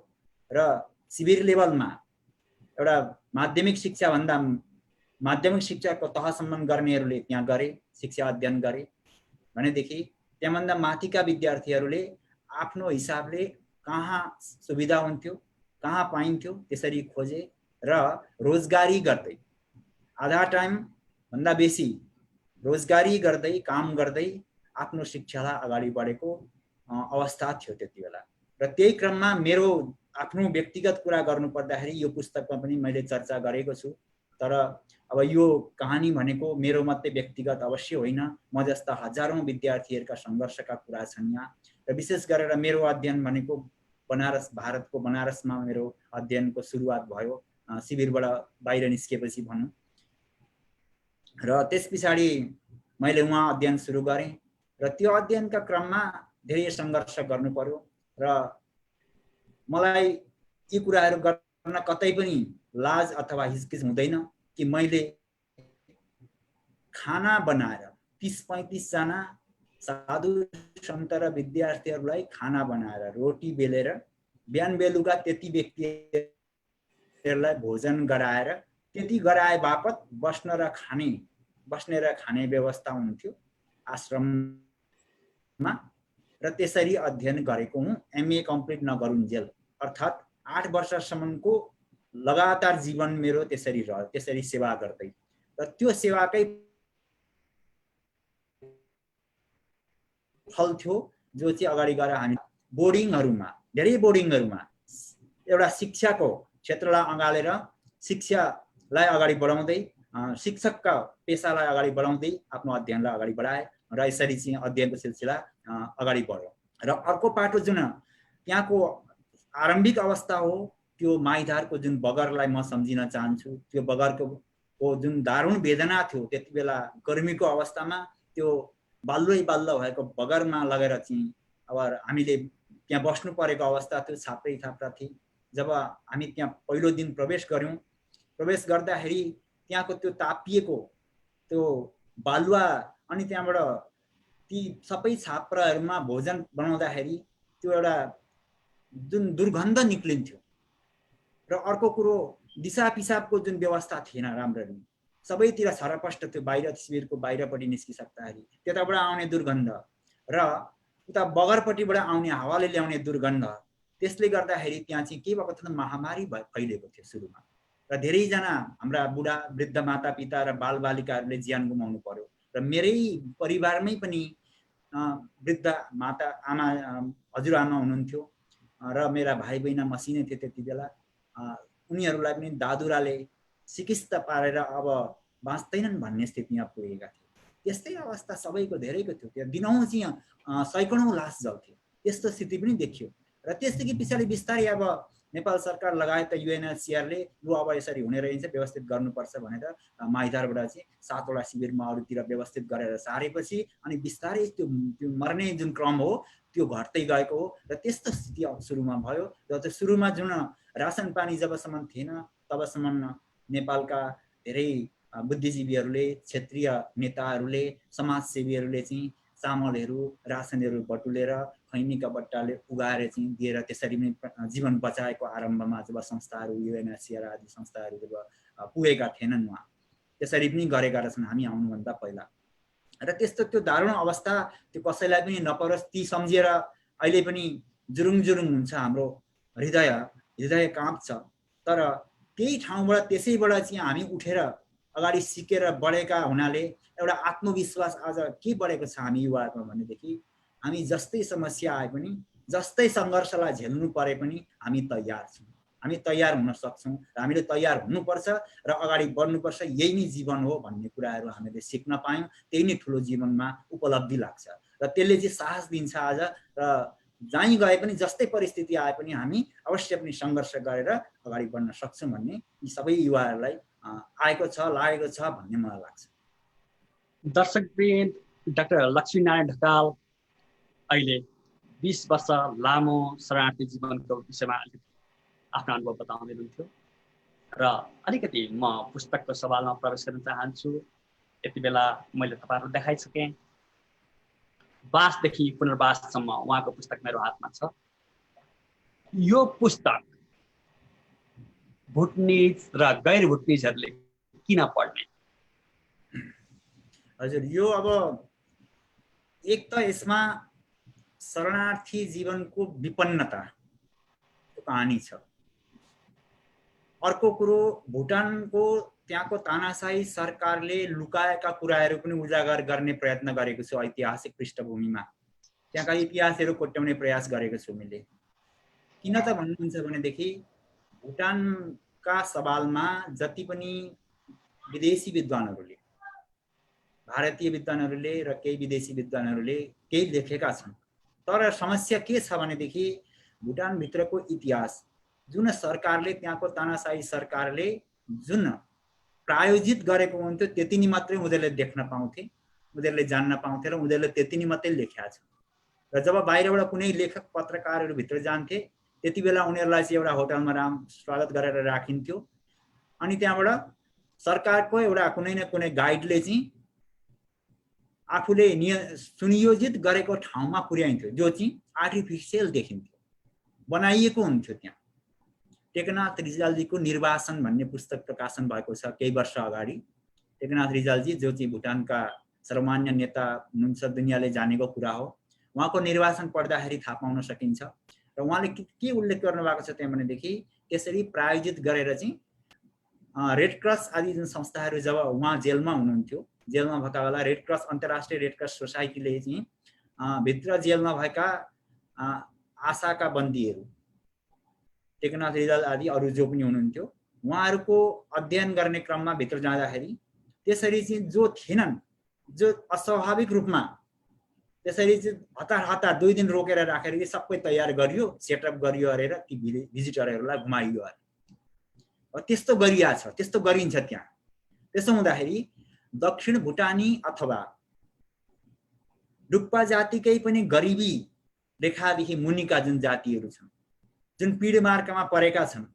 र शिविर लेभलमा एउटा माध्यमिक शिक्षाको तहसम्म गर्नेहरूले त्यहाँ गरे, शिक्षा अध्ययन गरे भनेदेखि त्यहाँभन्दा माथिका विद्यार्थीहरूले आफ्नो हिसाबले कहाँ सुविधा हुन्थ्यो, कहाँ पाइन्थ्यो त्यसरी खोजे र रोजगारी गर्दै, आधा टाइम भन्दा बेसी रोजगारी गर्दै, काम गर्दै आफ्नो शिक्षालाई अगाडि बढेको अवस्था थियो त्यति बेला। र त्यही क्रममा मेरो आफ्नो व्यक्तिगत कुरा गर्नु पर्दाखेरि यो पुस्तकमा पनि मैले चर्चा गरेको छु। तर अब यो कहानी भनेको मेरो मात्रै व्यक्तिगत अवश्य होइन, म जस्ता हजारौं विद्यार्थीहरूका सङ्घर्षका कुरा छन् यहाँ। र विशेष गरेर मेरो अध्ययन भनेको बनारस, भारतको बनारसमा मेरो अध्ययनको सुरुवात भयो, शिविरबाट बाहिर निस्केपछि भनौँ। र त्यस पछाडि मैले उहाँ अध्ययन सुरु गरेँ र त्यो अध्ययनका क्रममा धेरै सङ्घर्ष गर्नु पर्यो र मलाई यी कुराहरू गर्न कतै पनि लाज अथवा हिचकिच हुँदैन कि मैले खाना बनाएर 30-35 जना साधु सन्त र विद्यार्थीहरूलाई खाना बनाएर रोटी बेलेर बिहान बेलुका त्यति व्यक्तिहरूलाई भोजन गराएर त्यति गराए बापत बस्ने र खाने व्यवस्था हुन्थ्यो आश्रममा। र त्यसरी अध्ययन गरेको हुँ, MA कम्प्लिट नगरुन्जेल, अर्थात् 8 वर्षसम्मको लगातार जीवन मेरो त्यसरी रह्यो, त्यसरी सेवा गर्दै। र त्यो सेवाकै फल थियो जो चाहिँ अगाडि गएर हामी बोर्डिङहरूमा, धेरै बोर्डिङहरूमा एउटा शिक्षाको क्षेत्रलाई अँगालेर शिक्षालाई अगाडि बढाउँदै, शिक्षकका पेसालाई अगाडि बढाउँदै आफ्नो अध्ययनलाई अगाडि बढाए र यसरी चाहिँ अध्ययनको सिलसिला अगाडि बढ्यो। र अर्को पाटो जुन त्यहाँको आरम्भिक अवस्था हो, त्यो माइधारको जुन बगरलाई म सम्झिन चाहन्छु। त्यो बगरको जुन दारुण वेदना थियो त्यति बेला गर्मीको अवस्थामा, त्यो बाल्लै भएको बगरमा लगेर चाहिँ अब हामीले त्यहाँ बस्नु परेको अवस्था थियो, छाप्रै थाप्रा थिए। जब हामी त्यहाँ पहिलो दिन प्रवेश गर्यौँ, प्रवेश गर्दाखेरि त्यहाँको त्यो तापिएको त्यो बालुवा अनि त्यहाँबाट ती सबै छाप्राहरूमा भोजन बनाउँदाखेरि त्यो एउटा जुन दुर्गन्ध निक्लिन्थ्यो। र अर्को कुरो, दिशा पिसाबको जुन व्यवस्था थिएन राम्ररी, सबैतिर छरपष्ट थियो, बाहिर शिविरको बाहिरपट्टि निस्किसक्दाखेरि त्यताबाट आउने दुर्गन्ध र उता बगरपट्टिबाट आउने हावाले ल्याउने दुर्गन्ध, त्यसले गर्दाखेरि त्यहाँ चाहिँ के भएको थियो, महामारी फैलिएको थियो सुरुमा। र धेरैजना हाम्रा बुढा वृद्ध मातापिता र बालबालिकाहरूले ज्यान गुमाउनु पर्यो। र मेरै परिवारमै पनि वृद्ध माता आमा, हजुरआमा हुनुहुन्थ्यो र मेरा भाइ बहिनी मसिनै थिए त्यति बेला। उनीहरूलाई पनि दादुराले सिकिस्त पारेर अब बाँच्दैनन् भन्ने स्थितिमा पुगेका थिए। त्यस्तै अवस्था सबैको, धेरैको थियो। त्यो दिनौँ चाहिँ सैकडौँ लास जल्थ्यो, त्यस्तो स्थिति पनि देखियो। र त्यसदेखि पछाडि बिस्तारै अब नेपाल सरकार लगायत UNHCR-ले लु अब यसरी हुने रहेछ, व्यवस्थित गर्नुपर्छ भनेर माइधारबाट चाहिँ 7 वटा शिविरमा अरूतिर व्यवस्थित गरेर सारेपछि अनि बिस्तारै त्यो मर्ने जुन क्रम हो त्यो घट्दै गएको हो। र त्यस्तो स्थिति सुरुमा भयो। र त्यो सुरुमा जुन रासन पानी जबसम्म थिएन तबसम्म नेपालका धेरै बुद्धिजीवीहरूले, क्षेत्रीय नेताहरूले, समाजसेवीहरूले चाहिँ चामलहरू, रासनहरू बटुलेर खैनीका बट्टाले उगाएर चाहिँ दिएर त्यसरी नै जीवन बचाएको आरम्भमा जब संस्थाहरू, UNHCR आदि संस्थाहरू जब पुगेका थिएनन् उहाँ, त्यसरी पनि गरेका रहेछन् हामी आउनुभन्दा पहिला। र त्यस्तो त्यो दारुण अवस्था त्यो कसैलाई पनि नपरोस् ती सम्झेर अहिले पनि जुरुङ हुन्छ हाम्रो हृदय काँप्छ। तर त्यही ठाउँबाट, त्यसैबाट चाहिँ हामी उठेर अगाडि सिकेर बढेका हुनाले एउटा आत्मविश्वास आज के बढेको छ हामी युवाहरूमा भनेदेखि, हामी जस्तै समस्या आए पनि, जस्तै सङ्घर्षलाई झेल्नु परे पनि हामी तयार छौँ, हामी तयार हुन सक्छौँ र हामीले तयार हुनुपर्छ र अगाडि बढ्नुपर्छ। यही नै जीवन हो भन्ने कुराहरू हामीले सिक्न पायौँ। त्यही नै ठुलो जीवनमा उपलब्धि लाग्छ र त्यसले चाहिँ साहस दिन्छ आज। र जहीँ गए पनि, जस्तै परिस्थिति आए पनि हामी अवश्य पनि सङ्घर्ष गरेर अगाडि बढ्न सक्छौँ भन्ने यी सबै युवाहरूलाई आएको छ, लागेको छ भन्ने मलाई लाग्छ। दर्शकवृन्द, डाक्टर लक्ष्मीनारायण ढकाल अहिले 20 वर्ष लामो शरणार्थी जीवनको विषयमा आफ्नो अनुभव बताउँदै हुनुहुन्थ्यो। र अलिकति म पुस्तकको सवालमा प्रवेश गर्न चाहन्छु। यति बेला मैले तपाईँहरूलाई देखाइसकेँ। वासदेखि पुनर्वाससम्म उहाँको पुस्तक मेरो हातमा छ। यो पुस्तक भुटनिज र गैर भुटनिजहरूले किन पढ्ने? हजुर, यो अब एक त यसमा शरणार्थी जीवनको विपन्नताको कहानी छ। अर्को कुरो, भुटानको त्यहाँको तानाशाही सरकारले लुकाएका कुराहरू पनि उजागर गर्ने प्रयत्न गरेको छु ऐतिहासिक पृष्ठभूमिमा। त्यहाँका इतिहासहरू कोट्याउने प्रयास गरेको छु मैले। किन त भन्नुहुन्छ भनेदेखि भुटानका सवालमा जति पनि विदेशी विद्वानहरूले, भारतीय विद्वानहरूले र केही विदेशी विद्वानहरूले केही लेखेका छन्। तर समस्या के छ भनेदेखि भुटानभित्रको इतिहास जुन सरकारले, त्यहाँको तानाशाही सरकारले जुन प्रायोजित गरेको हुन्थ्यो त्यति नै मात्रै उनीहरूले देख्न पाउँथे, उनीहरूले जान्न पाउँथे र उनीहरूले त्यति नै मात्रै लेखेका छन्। र जब बाहिरबाट कुनै लेखक पत्रकारहरू भित्र जान्थे त्यति बेला उनीहरूलाई चाहिँ एउटा होटलमा स्वागत गरेर राखिन्थ्यो अनि त्यहाँबाट सरकारको एउटा कुनै न कुनै गाइडले चाहिँ आफूले सुनियोजित गरेको ठाउँमा पुर्याइन्थ्यो, जो चाहिँ आर्टिफिसियल देखिन्थ्यो, बनाइएको हुन्थ्यो। त्यहाँ टेकनाथ रिजालजीको निर्वासन भन्ने पुस्तक प्रकाशन भएको छ केही वर्ष अगाडि। टेकनाथ रिजालजी जो चाहिँ भुटानका सर्वमान्य नेता हुनुहुन्छ, दुनियाँले जानेको कुरा हो। उहाँको निर्वासन पढ्दाखेरि थाहा पाउन सकिन्छ। र उहाँले के उल्लेख गर्नुभएको छ त्यहाँ भनेदेखि त्यसरी प्रायोजित गरेर चाहिँ रेड क्रस आदि जुन संस्थाहरू जब उहाँ जेलमा हुनुहुन्थ्यो, जेलमा भएका बेला रेड क्रस, अन्तर्राष्ट्रिय रेड क्रस सोसाइटीले चाहिँ भित्र जेलमा भएका आशाका बन्दीहरू, टेकनाथ रिजाल आदि अरू जो पनि हुनुहुन्थ्यो, उहाँहरूको अध्ययन गर्ने क्रममा भित्र जाँदाखेरि त्यसरी चाहिँ जो थिएनन्, जो अस्वाभाविक रूपमा त्यसरी चाहिँ हतार 2 दिन रोकेर राखेर सबै तयार गरियो, सेटअप गरियो अरेर ती भिजिटरहरूलाई घुमाइयो अरे। त्यस्तो गरिया छ, त्यस्तो गरिन्छ त्यहाँ। त्यसो हुँदाखेरि दक्षिण भुटानी अथवा डुक्पा जातिकै पनि गरिबी रेखादेखि मुनिका जुन जातिहरू छन्, जुन पीडमार्कामा परेका छन्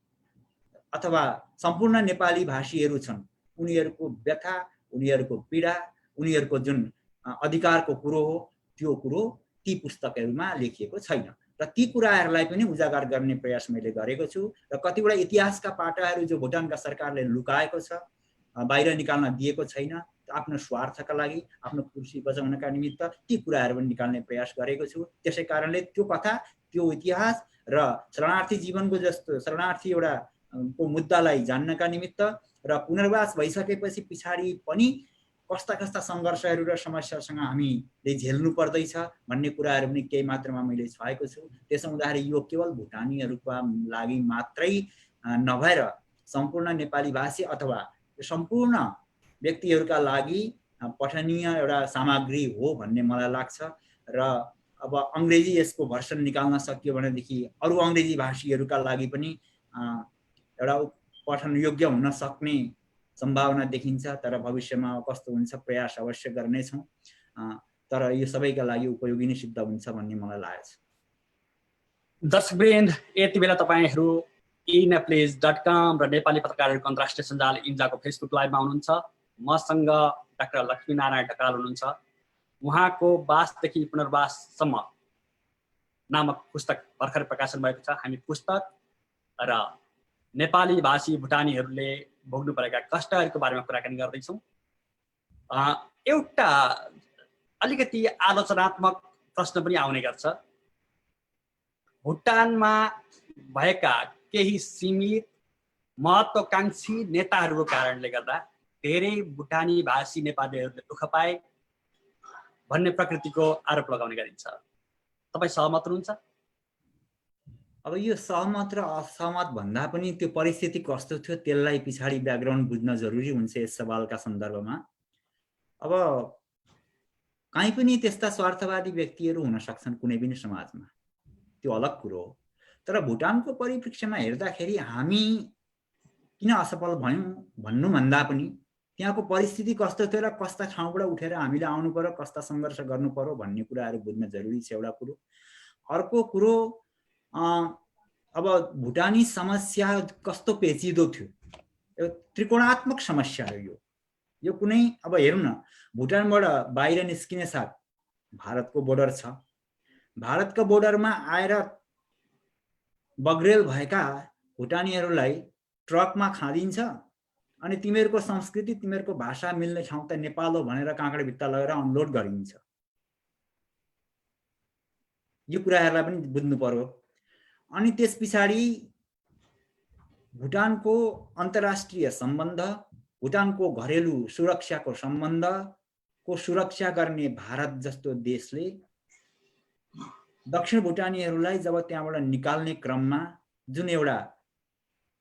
अथवा सम्पूर्ण नेपाली भाषीहरू छन्, उनीहरूको व्यथा, उनीहरूको पीडा, उनीहरूको जुन अधिकारको कुरो हो त्यो कुरो ती पुस्तकहरूमा लेखिएको छैन। र ती कुराहरूलाई पनि उजागर गर्ने प्रयास मैले गरेको छु। र कतिवटा इतिहासका पाटाहरू जो भुटानका सरकारले लुकाएको छ, बाहिर निकाल्न दिएको छैन, आफ्नो स्वार्थका लागि, आफ्नो कुर्सी बचाउनका निमित्त ती कुराहरू पनि निकाल्ने प्रयास गरेको छु। त्यसै कारणले त्यो कथा, त्यो इतिहास र शरणार्थी जीवनको जस्तो शरणार्थी एउटा को मुद्दालाई जान्नका निमित्त र पुनर्वास भइसकेपछि पछाडि पनि कस्ता कस्ता सङ्घर्षहरू र समस्यासँग हामीले झेल्नु पर्दैछ भन्ने कुराहरू पनि केही मात्रामा मैले छाएको छु। त्यसो हुँदाखेरि यो केवल भुटानीहरूका लागि मात्रै नभएर सम्पूर्ण नेपाली भाषी अथवा सम्पूर्ण व्यक्तिहरूका लागि पठनीय एउटा सामग्री हो भन्ने मलाई लाग्छ। र अब अङ्ग्रेजी यसको भर्सन निकाल्न सकियो भनेदेखि अरू अङ्ग्रेजी भाषीहरूका लागि पनि एउटा पठन योग्य हुन सक्ने सम्भावना देखिन्छ। तर भविष्यमा कस्तो हुन्छ प्रयास अवश्य गर्नेछौँ। तर यो सबैका लागि उपयोगी नै सिद्ध हुन्छ भन्ने मलाई लागेको छ। दर्शकवृन्द, यति बेला तपाईँहरू eNeplis.com र नेपाली पत्रकारहरूको अन्तर्राष्ट्रिय सञ्जाल इन्जाको फेसबुक लाइभमा हुनुहुन्छ। मसँग डाक्टर लक्ष्मीनारायण ढकाल हुनुहुन्छ। उहाँको वासदेखि पुनर्वाससम्म नामक पुस्तक भर्खर प्रकाशन भएको छ। हामी पुस्तक र नेपाली भाषी भुटानीहरूले भोग्नु परेका कष्टहरूको बारेमा कुराकानी गर्दैछौँ। एउटा अलिकति आलोचनात्मक प्रश्न पनि आउने गर्छ। भुटानमा भएका केही सीमित महत्त्वकांक्षी नेताहरूको कारणले गर्दा धेरै भुटानी भाषी नेपालीहरूले दुःख पाए भन्ने प्रकृतिको आरोप लगाउने गरिन्छ। तपाईँ सहमत हुनुहुन्छ? अब यो सहमत र असहमत भन्दा पनि त्यो परिस्थिति कस्तो थियो त्यसलाई पछाडि ब्याकग्राउन्ड बुझ्न जरुरी हुन्छ यस सवालका सन्दर्भमा। अब कहीँ पनि त्यस्ता स्वार्थवादी व्यक्तिहरू हुन सक्छन् कुनै पनि समाजमा, त्यो अलग कुरो हो। तर भुटानको परिप्रेक्ष्यमा हेर्दाखेरि हामी किन असफल भयौँ भन्नुभन्दा पनि त्यहाँको परिस्थिति कस्तो थियो र कस्ता ठाउँबाट उठेर हामीले आउनु पर्यो, कस्ता सङ्घर्ष गर्नु पर्यो भन्ने कुराहरू बुझ्न जरुरी छ एउटा कुरो। अर्को कुरो, अब भुटानी समस्या कस्तो पेचिदो थियो, त्रिकोणात्मक समस्या हो यो कुनै। अब हेरौँ न, भुटानबाट बाहिर निस्किने साथ भारतको बोर्डर छ। भारतको बोर्डरमा आएर बग्रेल भएका भुटानीहरूलाई ट्रकमा खादिन्छ अनि तिमीहरूको संस्कृति, तिमीहरूको भाषा मिल्ने ठाउँ त नेपाल हो भनेर काँक्रा भित्ता लगेर अनलोड गरिन्छ। यो कुराहरूलाई पनि बुझ्नु पर्यो। अनि त्यस पछाडि भुटानको अन्तर्राष्ट्रिय सम्बन्ध, भुटानको घरेलु सुरक्षाको सम्बन्धको सुरक्षा गर्ने भारत जस्तो देशले दक्षिण भुटानीहरूलाई जब त्यहाँबाट निकाल्ने क्रममा जुन एउटा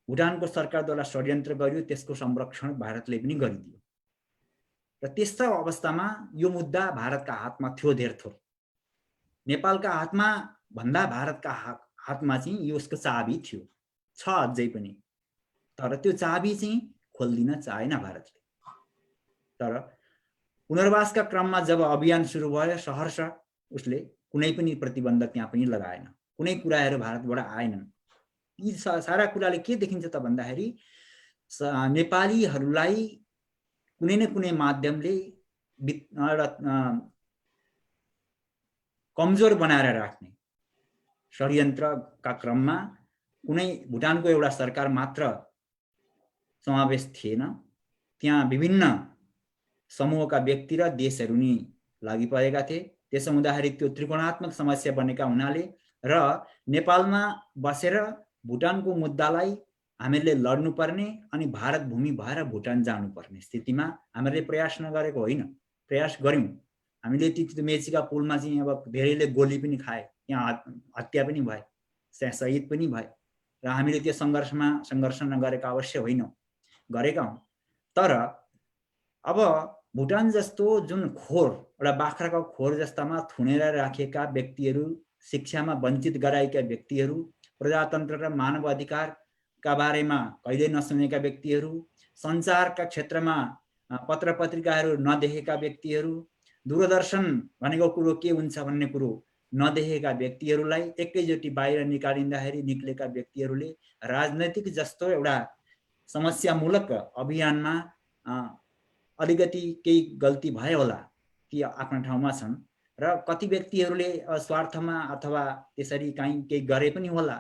भुटानको सरकारद्वारा षड्यन्त्र गरियो, त्यसको संरक्षण भारतले पनि गरिदियो। र त्यस्ता अवस्थामा यो मुद्दा भारतका हातमा थियो धेर थोर। नेपालका हातमा भन्दा भारतका हातमा चाहिँ यसको चाबी थियो, छ अझै पनि। तर त्यो चाबी चाहिँ खोल्दिन चाहेन भारतले। तर पुनर्वासका क्रममा जब अभियान सुरु भयो, सहर्ष उसले कुनै पनि प्रतिबन्ध त्यहाँ पनि लगाएन, कुनै कुराहरू भारतबाट आएनन्। यी सारा कुराले के देखिन्छ त भन्दाखेरि नेपालीहरूलाई कुनै न कुनै माध्यमले कमजोर बनाएर राख्ने षड्यन्त्रका क्रममा कुनै भुटानको एउटा सरकार मात्र समावेश थिएन, त्यहाँ विभिन्न समूहका व्यक्ति र देशहरू नि लागि परेका थिए। त्यसो हुँदाखेरि त्यो त्रिकोणात्मक समस्या बनेका हुनाले र नेपालमा बसेर भुटानको मुद्दालाई हामीले लड्नुपर्ने अनि भारत भूमि भएर भुटान जानुपर्ने स्थितिमा हामीले प्रयास नगरेको होइन, प्रयास गर्यौं। हामीले मेचीका पुलमा चाहिँ अब धेरैले गोली पनि खाए, यहाँ हत्या पनि भए, शहीद पनि भए र हामीले त्यो सङ्घर्ष नगरेका अवश्य होइनौँ, गरेका हौँ। तर अब भुटान जस्तो जुन खोर, एउटा बाख्राको खोर जस्तामा थुनेर राखेका व्यक्तिहरू, शिक्षामा वञ्चित गराएका व्यक्तिहरू, प्रजातन्त्र र मानव अधिकारका बारेमा कहिल्यै नसुनेका व्यक्तिहरू, सञ्चारका क्षेत्रमा पत्र पत्रिकाहरू नदेखेका व्यक्तिहरू, दूरदर्शन भनेको कुरो के हुन्छ भन्ने कुरो नदेखेका व्यक्तिहरूलाई एकैचोटि बाहिर निकालिँदाखेरि निक्लेका व्यक्तिहरूले राजनैतिक जस्तो एउटा समस्यामूलक अभियानमा अलिकति केही गल्ती भयो होला, ती आफ्नो ठाउँमा छन्। र कति व्यक्तिहरूले स्वार्थमा अथवा त्यसरी केही गरे पनि होला,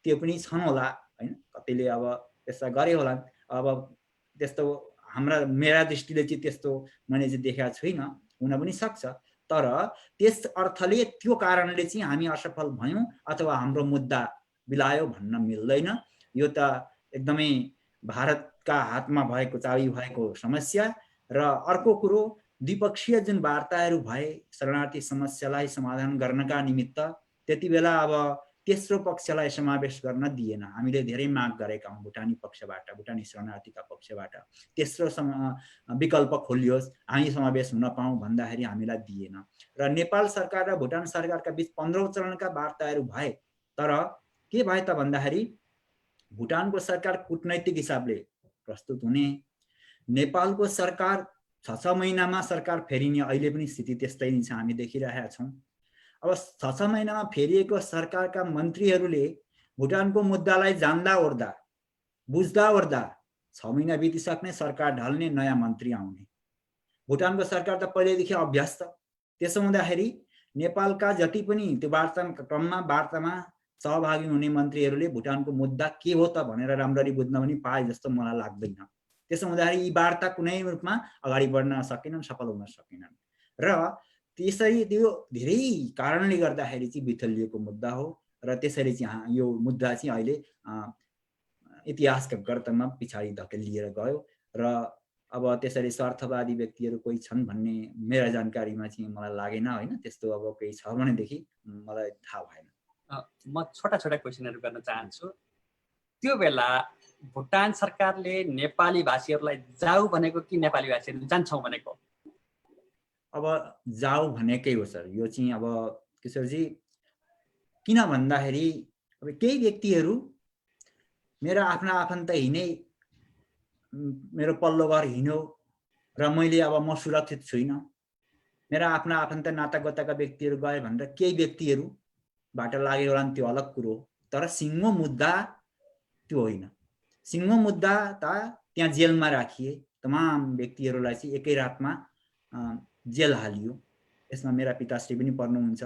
त्यो पनि छन् होला हैन, कतिले अब त्यस्ता गरे होला। अब त्यस्तो मेरा दृष्टिले चाहिँ त्यस्तो मैले चाहिँ देखेको छुइनँ, हुन पनि सक्छ। तर त्यस अर्थले त्यो कारणले चाहिँ हामी असफल भयौँ अथवा हाम्रो मुद्दा बिलायो भन्न मिल्दैन। यो त एकदमै भारतका हातमा भएको चाबी भएको समस्या। र अर्को कुरो, द्विपक्षीय जुन वार्ताहरू भए शरणार्थी समस्यालाई समाधान गर्नका निमित्त, त्यति बेला अब तेस्रो पक्षलाई समावेश गर्न दिएन। हामीले धेरै माग गरेका हौँ भुटानी पक्षबाट, भुटानी शरणार्थीका पक्षबाट तेस्रो विकल्प खोलियोस्, हामी समावेश हुन पाऊँ भन्दाखेरि हामीलाई दिएन। र नेपाल सरकार र भुटान सरकारका बीच 15औं चरणका वार्ताहरू भए। तर के भयो त भन्दाखेरि भुटानको सरकार कूटनैतिक हिसाबले प्रस्तुत हुने, नेपालको सरकार 6 महिनामा सरकार फेरिने अहिले पनि स्थिति त्यस्तै नै छ, हामी देखिरहेका छौँ। अब 6 महिनामा फेरिएको सरकारका मन्त्रीहरूले भुटानको मुद्दालाई जान्दा ओर्दा बुझ्दा ओर्दा 6 महिना बितिसक्ने, सरकार ढल्ने, नयाँ मन्त्री आउने। भुटानको सरकार त पहिलेदेखि अभ्यस्त। त्यसो हुँदाखेरि नेपालका जति पनि त्यो वार्ताका क्रममा वार्तामा सहभागी हुने मन्त्रीहरूले भुटानको मुद्दा के हो त भनेर राम्ररी बुझ्न पनि पाए जस्तो मलाई लाग्दैन। त्यसो हुँदाखेरि यी वार्ता कुनै रूपमा अगाडि बढ्न सकेनन्, सफल हुन सकेनन्। र त्यसरी त्यो धेरै कारणले गर्दाखेरि चाहिँ बिथलिएको मुद्दा हो। र त्यसरी चाहिँ यो मुद्दा चाहिँ अहिले इतिहासका गर्तमा पछाडि धकेलिएर गयो। र अब त्यसरी स्वार्थवादी व्यक्तिहरू कोही छन् भन्ने मेरा जानकारीमा चाहिँ मलाई लागेन होइन। त्यस्तो अब केही छ भनेदेखि मलाई थाहा भएन। म छोटा छोटा क्वेसनहरू गर्न चाहन्छु। त्यो बेला भुटान सरकारले नेपाली भाषीहरूलाई जाऊ भनेको कि नेपाली भाषीहरू जान्छौँ भनेको? अब जाऊ भनेकै हो सर। यो चाहिँ अब किशोरजी, किन भन्दाखेरि अब केही व्यक्तिहरू मेरा आफ्ना आफन्त हिँडे, मेरो पल्लो घर हिँड्यो र मैले अब म सुरक्षित छुइनँ, मेरा आफ्ना आफन्त नातागोताका व्यक्तिहरू गए भनेर केही व्यक्तिहरूबाट लाग्यो होला, त्यो अलग कुरो हो। तर सिङ्गो मुद्दा त्यो होइन। सिङ्गो मुद्दा त त्यहाँ जेलमा राखिए तमाम व्यक्तिहरूलाई चाहिँ एकै रातमा जेल हालियो। यसमा मेरा पिताश्री पनि पर्नुहुन्छ,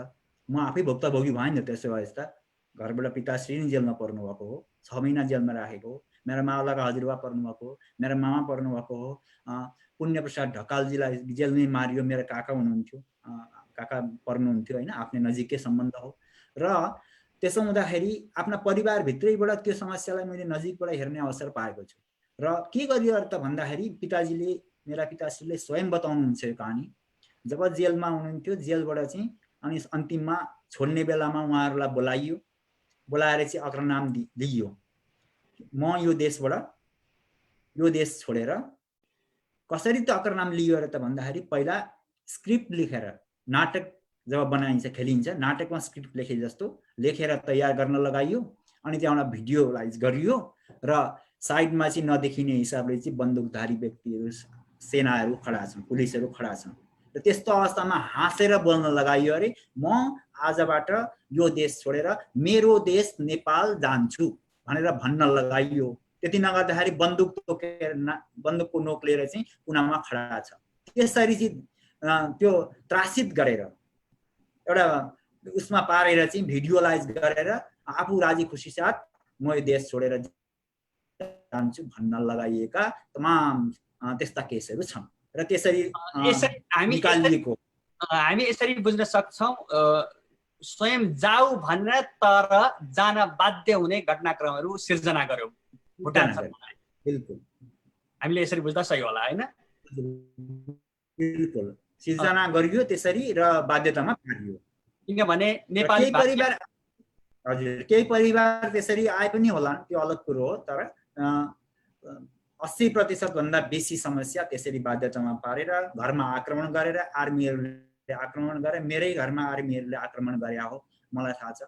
म आफै भुक्तभोगी भएँ नि। त्यसो भए त घरबाट पिताश्री नै जेलमा पर्नुभएको हो, 6 महिना जेलमा राखेको हो। मेरा मावलाका हजुरबा पर्नुभएको हो, मेरा मामा पर्नुभएको हो, पुण्यप्रसाद ढकालजीलाई जेलमै मारियो, मेरो काका हुनुहुन्थ्यो, काका पर्नुहुन्थ्यो होइन, आफ्नै नजिकै सम्बन्ध हो। र त्यसो हुँदाखेरि आफ्ना परिवारभित्रैबाट त्यो समस्यालाई मैले नजिकबाट हेर्ने अवसर पाएको छु। र के गरियो त भन्दाखेरि मेरा पिताश्रीले स्वयं बताउनुहुन्छ यो कहानी। जब जेलमा हुनुहुन्थ्यो, जेलबाट चाहिँ अनि अन्तिममा छोड्ने बेलामा उहाँहरूलाई बोलाएर चाहिँ अग्रनाम दिइयो म यो देश छोडेर कसरी त अकरनाम लियो र त भन्दाखेरि पहिला स्क्रिप्ट लेखेर नाटक जब बनाइन्छ खेलिन्छ नाटकमा स्क्रिप्ट लेखे जस्तो लेखेर तयार गर्न लगाइयो अनि त्यहाँबाट भिडियोलाइज गरियो र साइडमा चाहिँ नदेखिने हिसाबले चाहिँ बन्दुकधारी व्यक्तिहरू सेनाहरू खडा छन् पुलिसहरू खडा छन् र त्यस्तो अवस्थामा हाँसेर बोल्न लगाइयो अरे म आजबाट यो देश छोडेर मेरो देश नेपाल जान्छु भनेर भन्न लगाइयो त्यति नगर्दाखेरि बन्दुकको नोक लिएर चाहिँ कुनामा खडा छ त्यसरी चाहिँ त्यो त्रासित गरेर एउटा उसमा पारेर चाहिँ भिडियोलाइज गरेर आफू राजी खुसी साथ म यो देश छोडेर जान्छु भन्न लगाइएका तमाम त्यस्ता केसहरू छन् र त्यसरी निकालिएको हामी यसरी बुझ्न सक्छौं स्वयं जाऊ भनेर तर जान बाध्य हुने घटनाक्रमहरू सिर्जना गर्यो भुटान सरकारले। बिल्कुल हामीले यसरी बुझ्दा सही होला हैन? बिल्कुल सिर्जना गरियो त्यसरी र बाध्यतामा पारियो किनभने नेपाली परिवार हजुर केही परिवार त्यसरी आए पनि होला त्यो अलग कुरो हो तर 80% भन्दा बेसी समस्या त्यसरी बाध्यतामा पारेर घरमा आक्रमण गरेर आर्मीहरूले आक्रमण गरे मेरै घरमा आर्मीहरूले आक्रमण गरे हो मलाई थाहा छ।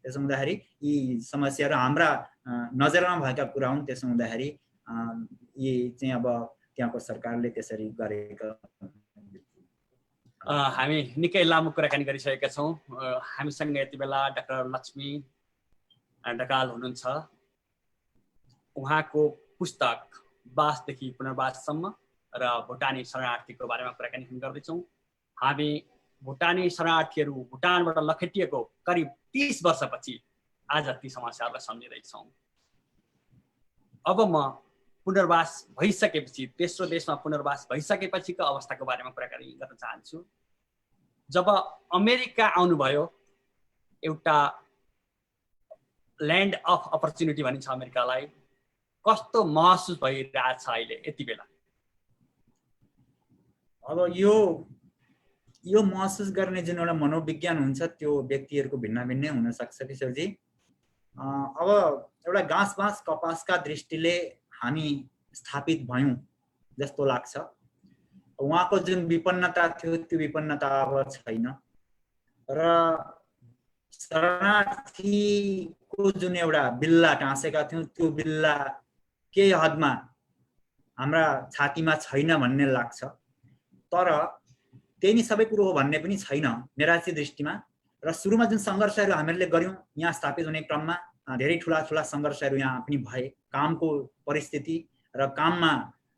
त्यसो हुँदाखेरि यी समस्याहरू हाम्रा नजरमा भएका कुरा हुन्। त्यसो हुँदाखेरि यी चाहिँ अब त्यहाँको सरकारले त्यसरी गरेको हामी निकै लामो कुराकानी गरिसकेका छौँ। हामीसँग यति बेला डाक्टर लक्ष्मी ढकाल हुनुहुन्छ। उहाँको पुस्तक वासदेखि पुनर्वाससम्म र भुटानी शरणार्थीको बारेमा कुराकानी गर्दैछौँ। हामी भुटानी शरणार्थीहरू भुटानबाट लखेटिएको करिब 30 वर्षपछि आज ती समस्याहरूलाई सम्झिँदैछौँ। अब म पुनर्वास भइसकेपछि तेस्रो देशमा पुनर्वास भइसकेपछिको अवस्थाको बारेमा कुराकानी गर्न चाहन्छु। जब अमेरिका आउनुभयो, एउटा ल्यान्ड अफ अपर्च्युनिटी भनिन्छ अमेरिकालाई, कस्तो महसुस भइरहेछ अहिले यति बेला? अब यो महसुस गर्ने जुन एउटा मनोविज्ञान हुन्छ त्यो व्यक्तिहरूको भिन्न भिन्नै हुन सक्छ किशोरजी। अब एउटा घाँस बाँस कपासका दृष्टिले हामी स्थापित भयौं जस्तो लाग्छ। उहाँको जुन विपन्नता थियो त्यो विपन्नता अब छैन र शरणार्थीको जुन एउटा बिल्ला टाँसेका थियौं त्यो बिल्ला केही हदमा हाम्रा छातीमा छैन भन्ने लाग्छ। तर त्यही नै सबै कुरो हो भन्ने पनि छैन मेरा चाहिँ दृष्टिमा। र सुरुमा जुन सङ्घर्षहरू हामीले गर्यौं यहाँ स्थापित हुने क्रममा धेरै ठुला सङ्घर्षहरू यहाँ पनि भए। कामको परिस्थिति र काममा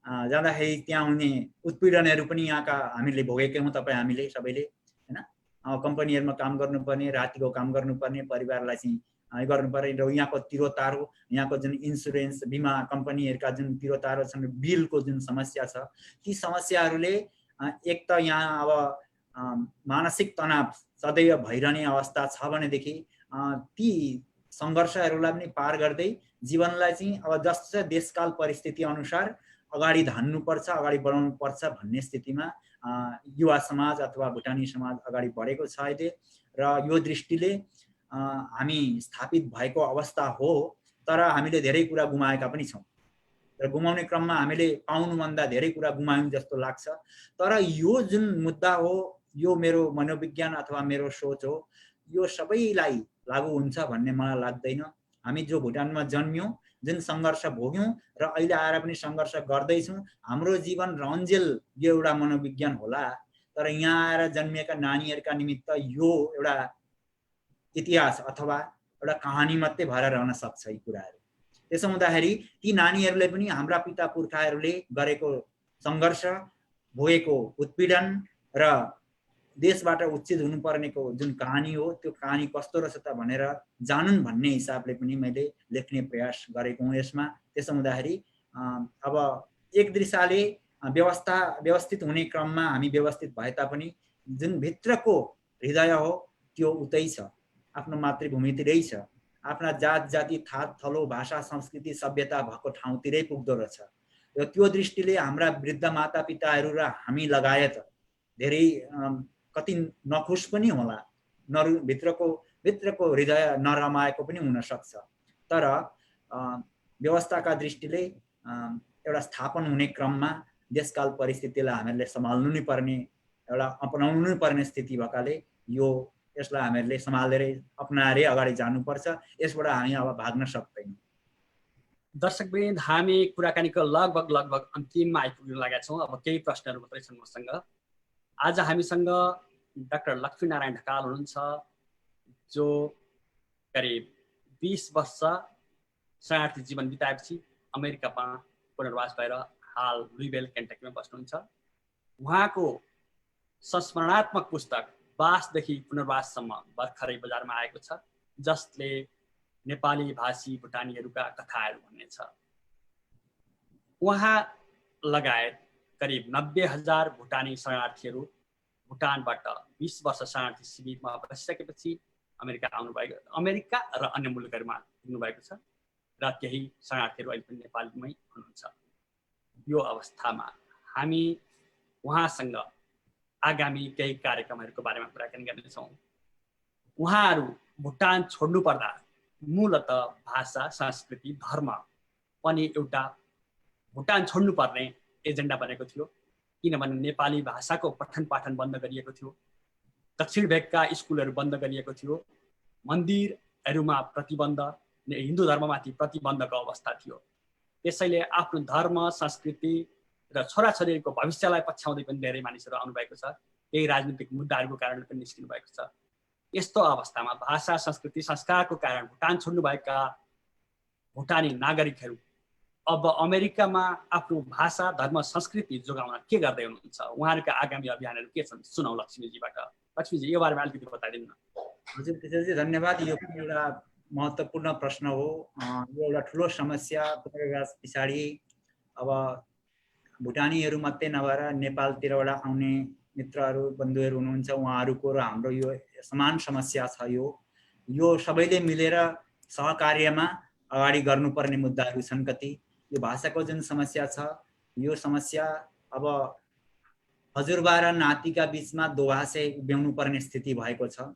जाँदाखेरि त्यहाँ हुने उत्पीडनहरू पनि यहाँका हामीले भोगेकै हौँ, तपाईँ हामीले सबैले हैन। कम्पनीहरूमा काम गर्नुपर्ने, रातिको काम गर्नुपर्ने, परिवारलाई चाहिँ गर्नुपर्ने र यहाँको तिरोतारो, यहाँको जुन इन्सुरेन्स बिमा कम्पनीहरूका जुन तिरोतारो छन्, बिलको जुन समस्या छ, ती समस्याहरूले एक त यहाँ अब मानसिक तनाव सदैव भइरहने अवस्था छ भनेदेखि ती सङ्घर्षहरूलाई पनि पार गर्दै जीवनलाई चाहिँ अब जस्तो देशकाल परिस्थिति अनुसार अगाडि धान्नुपर्छ, अगाडि बढाउनु पर्छ भन्ने स्थितिमा युवा समाज अथवा भुटानी समाज अगाडि बढेको छ अहिले। र यो दृष्टिले हामी स्थापित भएको अवस्था हो, तर हामीले धेरै कुरा गुमाएका पनि छौँ र गुमाउने क्रममा हामीले पाउनुभन्दा धेरै कुरा गुमायौँ जस्तो लाग्छ। तर यो जुन मुद्दा हो, यो मेरो मनोविज्ञान अथवा मेरो सोच हो, यो सबैलाई लागू हुन्छ भन्ने मलाई लाग्दैन। हामी जो भुटानमा जन्म्यौँ, जुन सङ्घर्ष भोग्यौँ र अहिले आएर पनि सङ्घर्ष गर्दैछौँ, हाम्रो जीवन रन्जेल यो एउटा मनोविज्ञान होला। तर यहाँ आएर जन्मिएका नानीहरूका निमित्त यो एउटा इतिहास अथवा एउटा कहानी मात्रै भएर रहन सक्छ यी कुराहरू। त्यसो हुँदाखेरि ती नानीहरूले पनि हाम्रा पिता पुर्खाहरूले गरेको सङ्घर्ष, भोगेको उत्पीडन र देशबाट उच्चित हुनुपर्नेको जुन कहानी हो त्यो कहानी कस्तो रहेछ त भनेर जानुन् भन्ने हिसाबले पनि मैले लेख्ने प्रयास गरेको हुँ यसमा। त्यसो हुँदाखेरि अब एक दृष्टिले व्यवस्थित हुने क्रममा हामी व्यवस्थित भए तापनि जुन भित्रको हृदय हो त्यो उतै छ, आफ्नो मातृभूमितिरै छ, आफ्ना जात जाति थात थलो भाषा संस्कृति सभ्यता भएको ठाउँतिरै पुग्दो रहेछ। र त्यो दृष्टिले हाम्रा वृद्ध मातापिताहरू र हामी लगायत धेरै कति नखुस पनि होला, भित्रको हृदय नरमाएको पनि हुन सक्छ। तर व्यवस्थाका दृष्टिले एउटा स्थापन हुने क्रममा देशकाल परिस्थितिलाई हामीहरूले सम्हाल्नु नै पर्ने, एउटा अपनाउनु नै पर्ने स्थिति भएकाले यसलाई हामीहरूले सम्हालेरै अपनाएरै अगाडि जानुपर्छ। यसबाट हामी अब भाग्न सक्दैनौँ। दर्शकवृन्द, हामी कुराकानीको लगभग अन्तिममा आइपुग्न लागेका छौँ। अब केही प्रश्नहरू मात्रै छन् मसँग। आज हामीसँग डाक्टर लक्ष्मीनारायण ढकाल हुनुहुन्छ, जो करिब 20 वर्ष शरणार्थी जीवन बिताएपछि अमेरिकामा पुनर्वास भएर हाल लुइभिल केन्टकीमा बस्नुहुन्छ। उहाँको संस्मरणात्मक पुस्तक वासदेखि पुनर्वाससम्म भर्खरै बजारमा आएको छ, जसले नेपाली भाषी भुटानीहरूका कथाहरू भन्ने छ। उहाँ लगायत करिब 90,000 भुटानी शरणार्थीहरू भुटानबाट 20 वर्ष शरणार्थी शिविरमा बसिसकेपछि अमेरिका आउनुभएको, अमेरिका र अन्य मुलुकहरूमा पुग्नुभएको छ, र केही शरणार्थीहरू अहिले पनि नेपालमै हुनुहुन्छ। यो अवस्थामा हामी उहाँसँग आगामी केही कार्यक्रमहरूको बारेमा कुराकानी गर्नेछौँ। उहाँहरू भुटान छोड्नु पर्दा मूलत भाषा, संस्कृति, धर्म पनि एउटा भुटान छोड्नुपर्ने एजेन्डा बनेको थियो, किनभने नेपाली भाषाको पठन पाठन बन्द गरिएको थियो, दक्षिण भेगका स्कुलहरू बन्द गरिएको थियो, मन्दिरहरूमा प्रतिबन्ध, हिन्दू धर्ममाथि प्रतिबन्धको अवस्था थियो। त्यसैले आफ्नो धर्म, संस्कृति र छोराछोरीको भविष्यलाई पछ्याउँदै पनि धेरै मानिसहरू आउनुभएको छ। केही राजनीतिक मुद्दाहरूको कारणले पनि निस्किनु भएको छ। यस्तो अवस्थामा भाषा, संस्कृति, संस्कारको कारण भुटान छोड्नुभएका भुटानी नागरिकहरू अब अमेरिकामा आफ्नो भाषा, धर्म, संस्कृति जोगाउन के गर्दै हुनुहुन्छ? उहाँहरूका आगामी अभियानहरू के छन्? सुनौ लक्ष्मीजीबाट। लक्ष्मीजी, यो बारेमा अलिकति बताइदिनु न। हजुर किशोरजी, धन्यवाद। यो पनि एउटा महत्त्वपूर्ण प्रश्न हो। यो एउटा ठुलो समस्या। पुनर्वास पछाडि अब भुटानीहरू मात्रै नभएर नेपालतिरबाट आउने मित्रहरू, बन्धुहरू हुनुहुन्छ, उहाँहरूको र हाम्रो यो समान समस्या छ। यो सबैले मिलेर सहकार्यमा अगाडि गर्नुपर्ने मुद्दाहरू छन्। कति यो भाषाको जुन समस्या छ, यो समस्या अब हजुरबा र नातिका बिचमा दोभाषे उभ्याउनु पर्ने स्थिति भएको छ।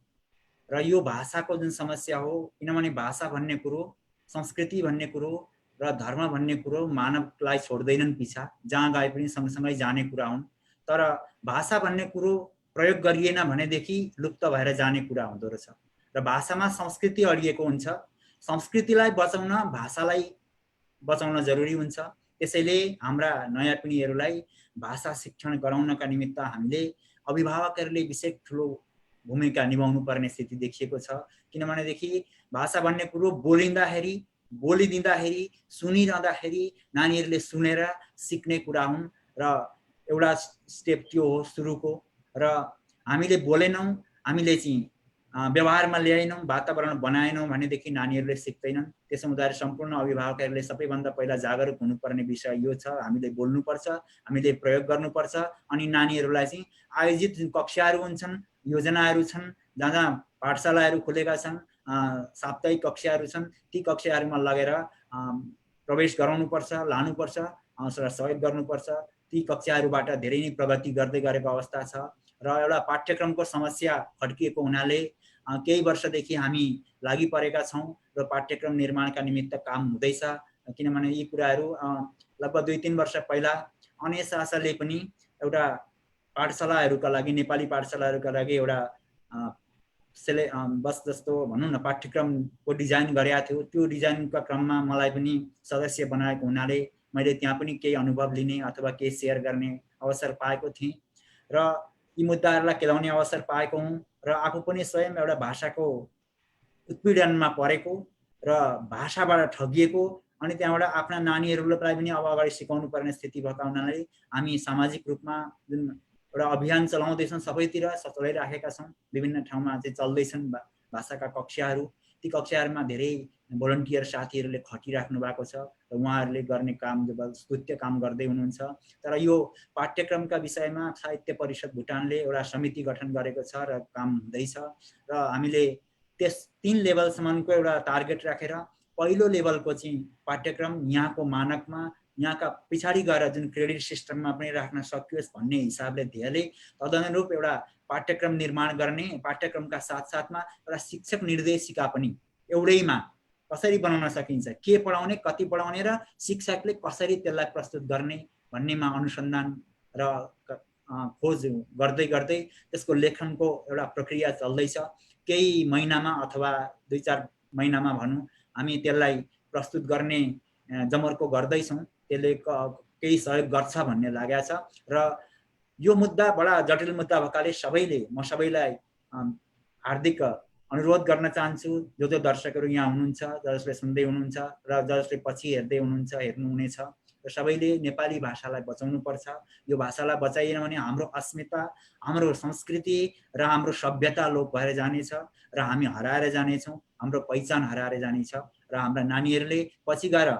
र यो भाषाको जुन समस्या हो, किनभने भाषा भन्ने कुरो, संस्कृति भन्ने कुरो र धर्म भन्ने कुरो मानवलाई छोड्दैनन् पिछा, जहाँ गए पनि सँगसँगै जाने कुरा हुन्। तर भाषा भन्ने कुरो प्रयोग गरिएन भनेदेखि लुप्त भएर जाने कुरा हुँदो रहेछ। र भाषामा संस्कृति अडिएको हुन्छ। संस्कृतिलाई बचाउन भाषालाई बचाउन जरुरी हुन्छ। त्यसैले हाम्रा नयाँ पिँढीहरूलाई भाषा शिक्षण गराउनका निमित्त हामीले अभिभावकहरूले विशेष ठुलो भूमिका निभाउनु पर्ने स्थिति देखिएको छ। किनभनेदेखि भाषा भन्ने कुरो बोलिदिँदाखेरि, सुनिरहँदाखेरि नानीहरूले सुनेर सिक्ने कुरा हुन्, र एउटा स्टेप त्यो हो सुरुको। र हामीले बोलेनौँ, हामीले चाहिँ व्यवहारमा ल्याएनौँ, वातावरण बनाएनौँ भनेदेखि नानीहरूले सिक्दैनन्। त्यसो हुँदा सम्पूर्ण अभिभावकहरूले सबैभन्दा पहिला जागरुक हुनुपर्ने विषय यो छ। हामीले बोल्नुपर्छ, हामीले प्रयोग गर्नुपर्छ। अनि नानीहरूलाई चाहिँ आयोजित जुन कक्षाहरू हुन्छन्, योजनाहरू छन्, जहाँ पाठशालाहरू खुलेका छन्, साप्ताहिक कक्षाहरू छन्, ती कक्षाहरूमा लगेर प्रवेश गराउनुपर्छ, लानुपर्छ, सहयोग गर्नुपर्छ। ती कक्षाहरूबाट धेरै नै प्रगति गर्दै गरेको अवस्था छ। र एउटा पाठ्यक्रमको समस्या खड्किएको हुनाले केही वर्षदेखि हामी लागि परेका छौँ र पाठ्यक्रम निर्माणका निमित्त काम हुँदैछ। किनभने यी कुराहरू लगभग 2-3 वर्ष पहिला अनेसाले पनि एउटा पाठशालाहरूका लागि, नेपाली पाठशालाहरूका लागि एउटा बस जस्तो भनौँ न पाठ्यक्रमको डिजाइन गरेका थियो। त्यो डिजाइनका क्रममा मलाई पनि सदस्य बनाएको हुनाले मैले त्यहाँ पनि केही अनुभव लिने अथवा केही सेयर गर्ने अवसर पाएको थिएँ र यी मुद्दाहरूलाई केलाउने अवसर पाएको हुँ। र आफू पनि स्वयं एउटा भाषाको उत्पीडनमा परेको र भाषाबाट ठगिएको, अनि त्यहाँबाट आफ्ना नानीहरूलाई पनि अब अगाडि सिकाउनु पर्ने स्थिति भएको हुनाले हामी सामाजिक रूपमा जुन एउटा अभियान चलाउँदैछौँ, सबैतिर चलाइराखेका छौँ। विभिन्न ठाउँमा चाहिँ चल्दैछन् भाषाका कक्षाहरू। ती कक्षाहरूमा धेरै भोलन्टियर साथीहरूले खटिराख्नु भएको छ र उहाँहरूले गर्ने काम जब स्तुत्य काम गर्दै हुनुहुन्छ। तर यो पाठ्यक्रमका विषयमा साहित्य परिषद भुटानले एउटा समिति गठन गरेको छ र काम हुँदैछ। र हामीले त्यस 3 लेभलसम्मको एउटा टार्गेट राखेर पहिलो लेभलको चाहिँ पाठ्यक्रम यहाँको मानकमा, यहाँका पछाडि गएर जुन क्रेडिट सिस्टममा पनि राख्न सकियोस् भन्ने हिसाबले ध्येयले तदनुरूप एउटा पाठ्यक्रम निर्माण गर्ने, पाठ्यक्रमका साथसाथमा एउटा शिक्षक निर्देशिका पनि एउटैमा कसरी बनाउन सकिन्छ, के पढाउने, कति पढाउने र शिक्षकले कसरी त्यसलाई प्रस्तुत गर्ने भन्नेमा अनुसन्धान र खोज गर्दै गर्दै त्यसको लेखनको एउटा प्रक्रिया चल्दैछ। केही महिनामा अथवा 2-4 महिनामा भनौँ हामी त्यसलाई प्रस्तुत गर्ने जमर्को गर्दैछौँ। त्यसले केही सहयोग गर्छ भन्ने लागेको छ र यो मुद्दा बडा जटिल मुद्दा भएकाले म सबैलाई हार्दिक अनुरोध गर्न चाहन्छु, जो दर्शकहरू यहाँ हुनुहुन्छ, जसले सुन्दै हुनुहुन्छ र जसले पछि हेर्नुहुनेछ, र सबैले नेपाली भाषालाई बचाउनु पर्छ। यो भाषालाई बचाइएन भने हाम्रो अस्मिता, हाम्रो संस्कृति र हाम्रो सभ्यता लोप भएर जानेछ र हामी हराएर जानेछौँ, हाम्रो पहिचान हराएर जानेछ र हाम्रा नानीहरूले पछि गएर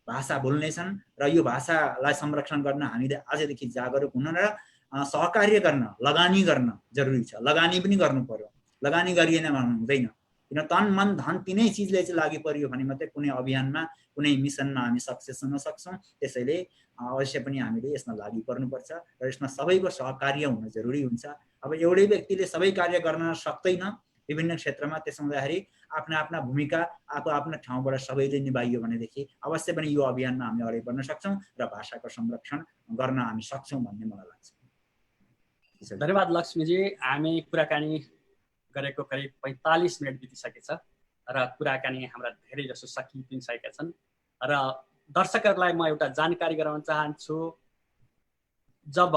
भाषा भुल्नेछन् र यो भाषालाई संरक्षण गर्न हामीले आजदेखि जागरुक हुन र सहकार्य गर्न, लगानी गर्न जरुरी छ। लगानी पनि गर्नु पर्यो, लगानी गरिएन भने हुँदैन। किन तन मन धन तीनै चिजले चाहिँ लागि पर्यो भने मात्रै कुनै अभियानमा, कुनै मिसनमा हामी सक्सेस हुन सक्छौँ। त्यसैले अवश्य पनि हामीले यसमा लागि पर्नुपर्छ र यसमा सबैको सहकार्य हुन जरुरी हुन्छ। अब एउटै व्यक्तिले सबै कार्य गर्न सक्दैन विभिन्न क्षेत्रमा, त्यसो हुँदाखेरि आफ्ना भूमिका आफ्नो ठाउँबाट सबैले निभाइयो भनेदेखि अवश्य पनि यो अभियानमा हामी अगाडि बढ्न सक्छौँ र भाषाको संरक्षण गर्न हामी सक्छौँ भन्ने मलाई लाग्छ। धन्यवाद लक्ष्मीजी। हामी कुराकानी गरेको करिब 45 मिनट बितिसकेछ र कुराकानी हाम्रा धेरै जसो सकिसकेका छन् र दर्शकहरूलाई म एउटा जानकारी गराउन चाहन्छु। जब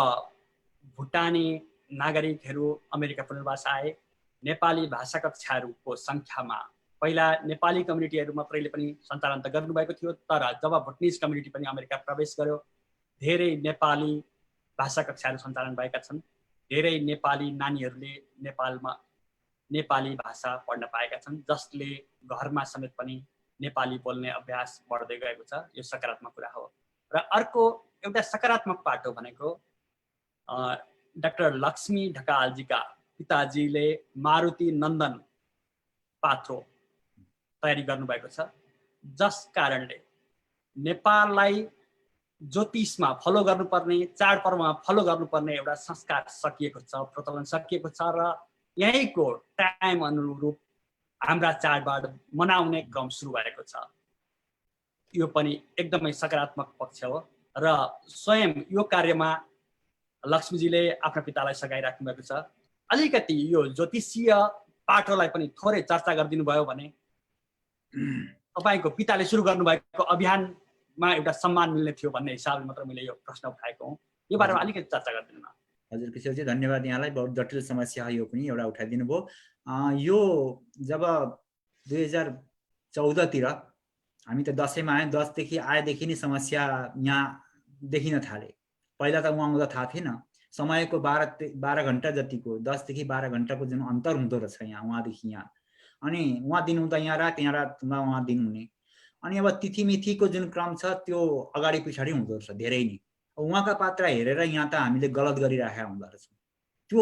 भुटानी नागरिकहरू अमेरिका पुनर्वास आए, नेपाली भाषा कक्षाहरूको सङ्ख्यामा पहिला नेपाली कम्युनिटीहरू मात्रैले पनि सञ्चालन त गर्नुभएको थियो, तर जब भुटनिज कम्युनिटी पनि अमेरिका प्रवेश गर्यो, धेरै नेपाली भाषा कक्षाहरू सञ्चालन भएका छन्। धेरै नेपाली नानीहरूले नेपालमा नेपाली भाषा पढ्न पाएका छन्, जसले घरमा समेत पनि नेपाली बोल्ने अभ्यास बढ्दै गएको छ। यो सकारात्मक कुरा हो। र अर्को एउटा सकारात्मक पाटो भनेको डाक्टर लक्ष्मी ढकालजीका पिताजीले मारुति नन्दन पात्रो तयारी गर्नुभएको छ, जस कारणले नेपाललाई ज्योतिषमा फलो गर्नुपर्ने, चाडपर्वमा फलो गर्नुपर्ने एउटा संस्कार सकिएको छ, प्रचलन सकिएको छ र यहीँको टाइम अनुरूप हाम्रा चाडबाड मनाउने क्रम सुरु भएको छ। यो पनि एकदमै सकारात्मक पक्ष हो र स्वयं यो कार्यमा लक्ष्मीजीले आफ्ना पितालाई सघाइराख्नु भएको छ। अलिकति यो ज्योतिषीय पाटोलाई पनि थोरै चर्चा गरिदिनु भयो भने तपाईँको पिताले सुरु गर्नुभएको अभियानमा एउटा सम्मान मिल्ने थियो भन्ने हिसाबले मात्र मैले यो प्रश्न उठाएको हुँ। यो बारेमा अलिकति चर्चा गरिदिनु न। हजुर किशोरजी, धन्यवाद। यहाँलाई बहुत जटिल समस्या यो पनि एउटा उठाइदिनु भयो। यो जब 2014 हामी त दसैँमा आयौँ, 10 देखि आएदेखि नै समस्या यहाँ देखिन थाले। पहिला त उहाँ आउँदा थाहा थिएन। समयको 12 घण्टा जतिको, 10 देखि 12 घण्टाको जुन अन्तर हुँदो रहेछ यहाँ उहाँदेखि यहाँ, अनि उहाँ दिनुहुँदा यहाँ रात उहाँ दिनुहुने, अनि अब तिथिमिथिको जुन क्रम छ त्यो अगाडि पछाडि हुँदो रहेछ धेरै नै। उहाँका पात्र हेरेर यहाँ त हामीले गलत गरिराखेका हुँदो रहेछ। त्यो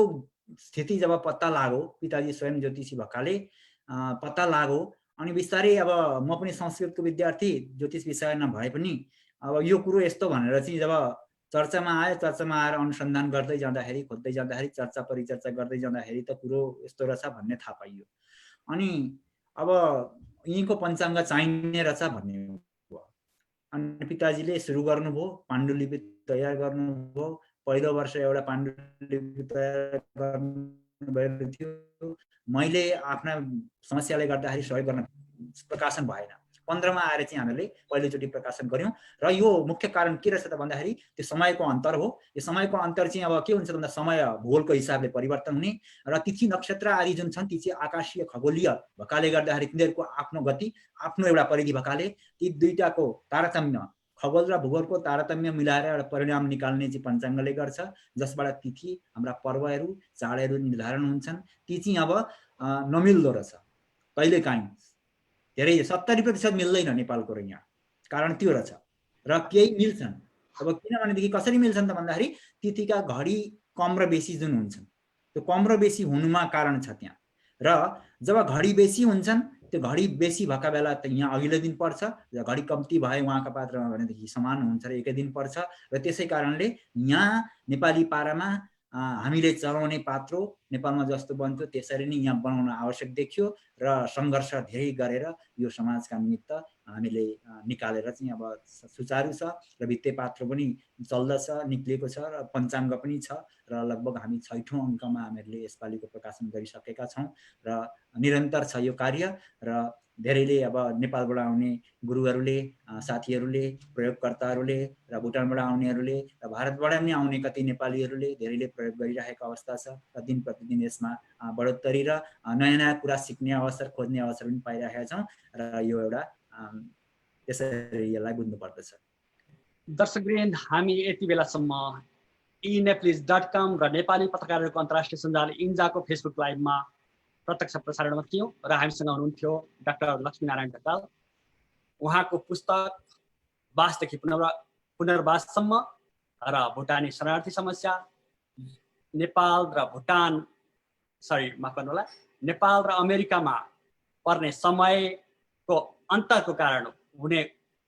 स्थिति जब पत्ता लाग्यो, पिताजी स्वयं ज्योतिषी भएकाले पत्ता लाग्यो, अनि बिस्तारै अब म पनि संस्कृतको विद्यार्थी, ज्योतिष विषय नभए पनि अब यो कुरो यस्तो भनेर चाहिँ जब चर्चामा आयो, चर्चामा आएर अनुसन्धान गर्दै जाँदाखेरि, खोज्दै जाँदाखेरि, चर्चा परिचर्चा गर्दै जाँदाखेरि त कुरो यस्तो रहेछ भन्ने थाहा पाइयो। अनि अब यहीँको पञ्चाङ्ग चाहिने रहेछ भन्ने भयो। अनि पिताजीले सुरु गर्नुभयो, पाण्डुलिपि तयार गर्नुभयो। पहिलो वर्ष एउटा पाण्डुलिपि तयार गर्नुभएको थियो। मैले आफ्ना समस्याले गर्दाखेरि सहयोग गर्न प्रकाशन भएन। 15 मा आएर चाहिँ हामीले पहिलोचोटि प्रकाशन गर्यौं र यो मुख्य कारण के रहेछ त भन्दाखेरि त्यो समयको अन्तर हो। यो समयको अन्तर चाहिँ अब के हुन्छ भन्दा समय भूगोलको हिसाबले परिवर्तन हुने र तिथि नक्षत्र आदि जुन छन् ती चाहिँ आकाशीय खगोलीय भएकाले गर्दाखेरि तिनीहरूको आफ्नो गति, आफ्नो एउटा परिधि भएकाले ती दुईटाको तारतम्य, खगोल र भूगोलको तारतम्य मिलाएर एउटा परिणाम निकाल्ने चाहिँ पञ्चाङ्गले गर्छ, जसबाट तिथि, हाम्रा पर्वहरू, चाडहरू निर्धारण हुन्छन्। ती चाहिँ अब नमिल्दो रहेछ कहिलेकाहीँ। धेरै 70% मिल्दैन नेपालको र यहाँ, कारण त्यो रहेछ। र केही मिल्छन्। अब किनभनेदेखि कसरी मिल्छन् त भन्दाखेरि तिथिका घडी कम र बेसी जुन हुन्छन्, त्यो कम र बेसी हुनुमा कारण छ त्यहाँ। र जब घडी बेसी हुन्छन्, त्यो घडी बेसी भएका बेला त यहाँ अघिल्लो दिन पर्छ, घडी कम्ती भए उहाँका पात्रमा भनेदेखि समान हुन्छ र एकै दिन पर्छ। र त्यसै कारणले यहाँ नेपाली पारामा हामीले चलाउने पात्रो नेपालमा जस्तो बन्थ्यो त्यसरी नै यहाँ बनाउन आवश्यक देखियो र सङ्घर्ष धेरै गरेर यो समाजका निमित्त हामीले निकालेर चाहिँ अब सुचारू छ र भित्ते पात्रो पनि चल्दछ, निक्लिएको छ र पञ्चाङ्ग पनि छ र लगभग हामी 6औं अङ्कमा हामीहरूले यसपालिको प्रकाशन गरिसकेका छौँ र निरन्तर छ यो कार्य र धेरैले अब नेपालबाट आउने गुरुहरूले, साथीहरूले, प्रयोगकर्ताहरूले र भुटानबाट आउनेहरूले र भारतबाट पनि आउने कति नेपालीहरूले धेरैले प्रयोग गरिरहेको अवस्था छ र दिन प्रतिदिन यसमा बढोत्तरी र नयाँ नयाँ कुरा सिक्ने अवसर, खोज्ने अवसर पनि पाइरहेका छौँ र यो एउटा त्यसरी यसलाई बुझ्नुपर्दछ। दर्शकवृन्द, हामी यति बेलासम्म eNepliz.com र नेपाली पत्रकारहरूको अन्तर्राष्ट्रिय सञ्जाल इन्जाको फेसबुक लाइभमा प्रत्यक्ष प्रसारणमा थियौँ र हामीसँग हुनुहुन्थ्यो डाक्टर लक्ष्मीनारायण ढकाल। उहाँको पुस्तक वासदेखि पुनर्वाससम्म र भुटानी शरणार्थी समस्या, नेपाल र अमेरिकामा पर्ने समयको अन्तरको कारण हुने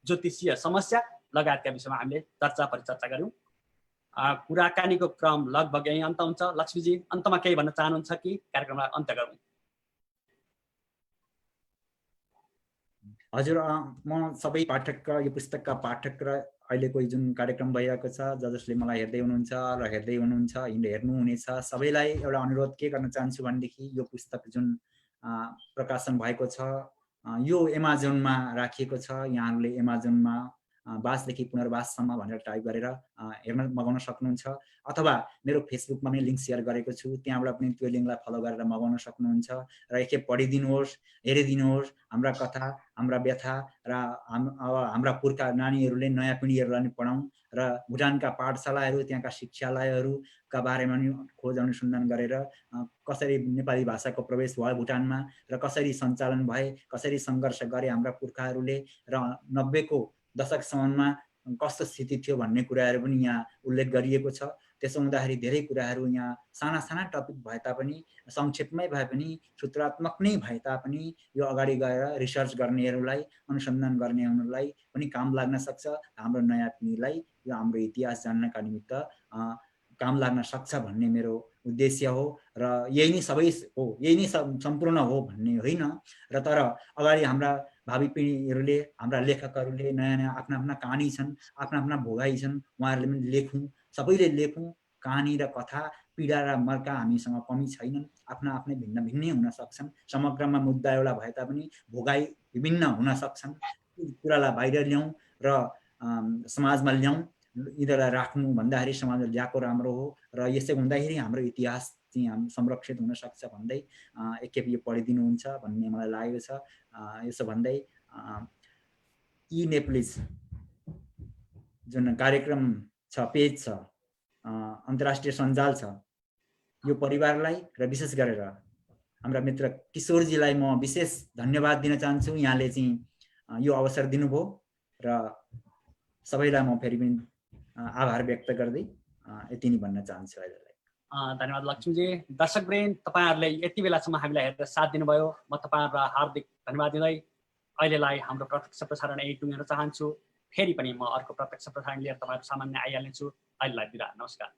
ज्योतिषीय समस्या लगायतका विषयमा हामीले परिचर्चा गऱ्यौँ। कुराकानीको क्रम लगभग यही अन्त हुन्छ। लक्ष्मीजी, अन्तमा केही भन्न चाहनुहुन्छ कि कार्यक्रमलाई अन्त गरौँ? हजुर, म सबै पाठक, यो पुस्तकका पाठक र अहिलेको जुन कार्यक्रम भइरहेको छ, जसले मलाई हेर्दै हुनुहुन्छ र हेर्नुहुनेछ, सबैलाई एउटा अनुरोध के गर्न चाहन्छु भनेदेखि यो पुस्तक जुन प्रकाशन भएको छ यो एमाजोनमा राखिएको छ। यहाँहरूले एमाजोनमा वासदेखि पुनर्वाससम्म भनेर टाइप गरेर हेर्न मगाउन सक्नुहुन्छ, अथवा मेरो फेसबुकमा पनि लिङ्क सेयर गरेको छु, त्यहाँबाट पनि त्यो लिङ्कलाई फलो गरेर मगाउन सक्नुहुन्छ र एकखेप पढिदिनुहोस्, हेरिदिनुहोस् हाम्रा कथा, हाम्रा व्यथा र अब हाम्रा पुर्खा नानीहरूले, नयाँ पिँढीहरूलाई पनि पढाउँ र भुटानका पाठशालाहरू, त्यहाँका शिक्षालयहरूका बारेमा पनि खोज अनुसन्धान गरेर कसरी नेपाली भाषाको प्रवेश भयो भुटानमा र कसरी सञ्चालन भए, कसरी सङ्घर्ष गरे हाम्रा पुर्खाहरूले र 90को दशकसम्ममा कस्तो स्थिति थियो भन्ने कुराहरू पनि यहाँ उल्लेख गरिएको छ। त्यसो हुँदाखेरि धेरै कुराहरू यहाँ साना साना टपिक भए तापनि, संक्षेपमै भए पनि, सूत्रात्मक नै भए तापनि यो अगाडि गएर रिसर्च गर्नेहरूलाई, अनुसन्धान गर्नेहरूलाई पनि काम लाग्न सक्छ। हाम्रो नयाँ पिँढीलाई यो हाम्रो इतिहास जान्नका निमित्त काम लाग्न सक्छ भन्ने मेरो उद्देश्य हो र यही नै सबै हो, यही नै सम्पूर्ण हो भन्ने होइन र तर अगाडि हाम्रा भावी पिँढीहरूले, हाम्रा लेखकहरूले नयाँ नयाँ आफ्ना कहानी छन्, आफ्ना भोगाइ छन्, उहाँहरूले पनि लेखौँ, सबैले लेखौँ। कहानी र कथा, पीडा र मर्का हामीसँग कमी छैनन्, आफ्नै भिन्नै हुन सक्छन्। समग्रमा मुद्दा एउटा भए तापनि भोगाइ विभिन्न हुन सक्छन्। कुरालाई बाहिर ल्याउँ र समाजमा ल्याउँ, यिनीहरूलाई राख्नु भन्दाखेरि समाजमा ल्याएको राम्रो हो र यसै हुँदाखेरि हाम्रो इतिहास चाहिँ संरक्षित हुन सक्छ भन्दै एकखेप यो पढिदिनुहुन्छ भन्ने मलाई लागेको छ। यसो भन्दै eNepliz जुन कार्यक्रम छ, पेज छ, अन्तर्राष्ट्रिय सञ्जाल छ, यो परिवारलाई र विशेष गरेर हाम्रा मित्र किशोरजीलाई म विशेष धन्यवाद दिन चाहन्छु। यहाँले चाहिँ यो अवसर दिनुभयो र सबैलाई म फेरि पनि आभार व्यक्त गर्दै यति नै भन्न चाहन्छु अहिलेलाई। धन्यवाद लक्ष्मीजी। दर्शकवृन्द, तपाईँहरूले यति बेलासम्म हामीलाई हेरेर साथ दिनुभयो। म तपाईँहरूलाई हार्दिक धन्यवाद दिँदै अहिलेलाई हाम्रो प्रत्यक्ष प्रसारण यही टुङ्ग्याउन चाहन्छु। फेरि पनि म अर्को प्रत्यक्ष प्रसारण लिएर तपाईँहरूको सामान्य आइहाल्नेछु। अहिलेलाई बिदा, नमस्कार।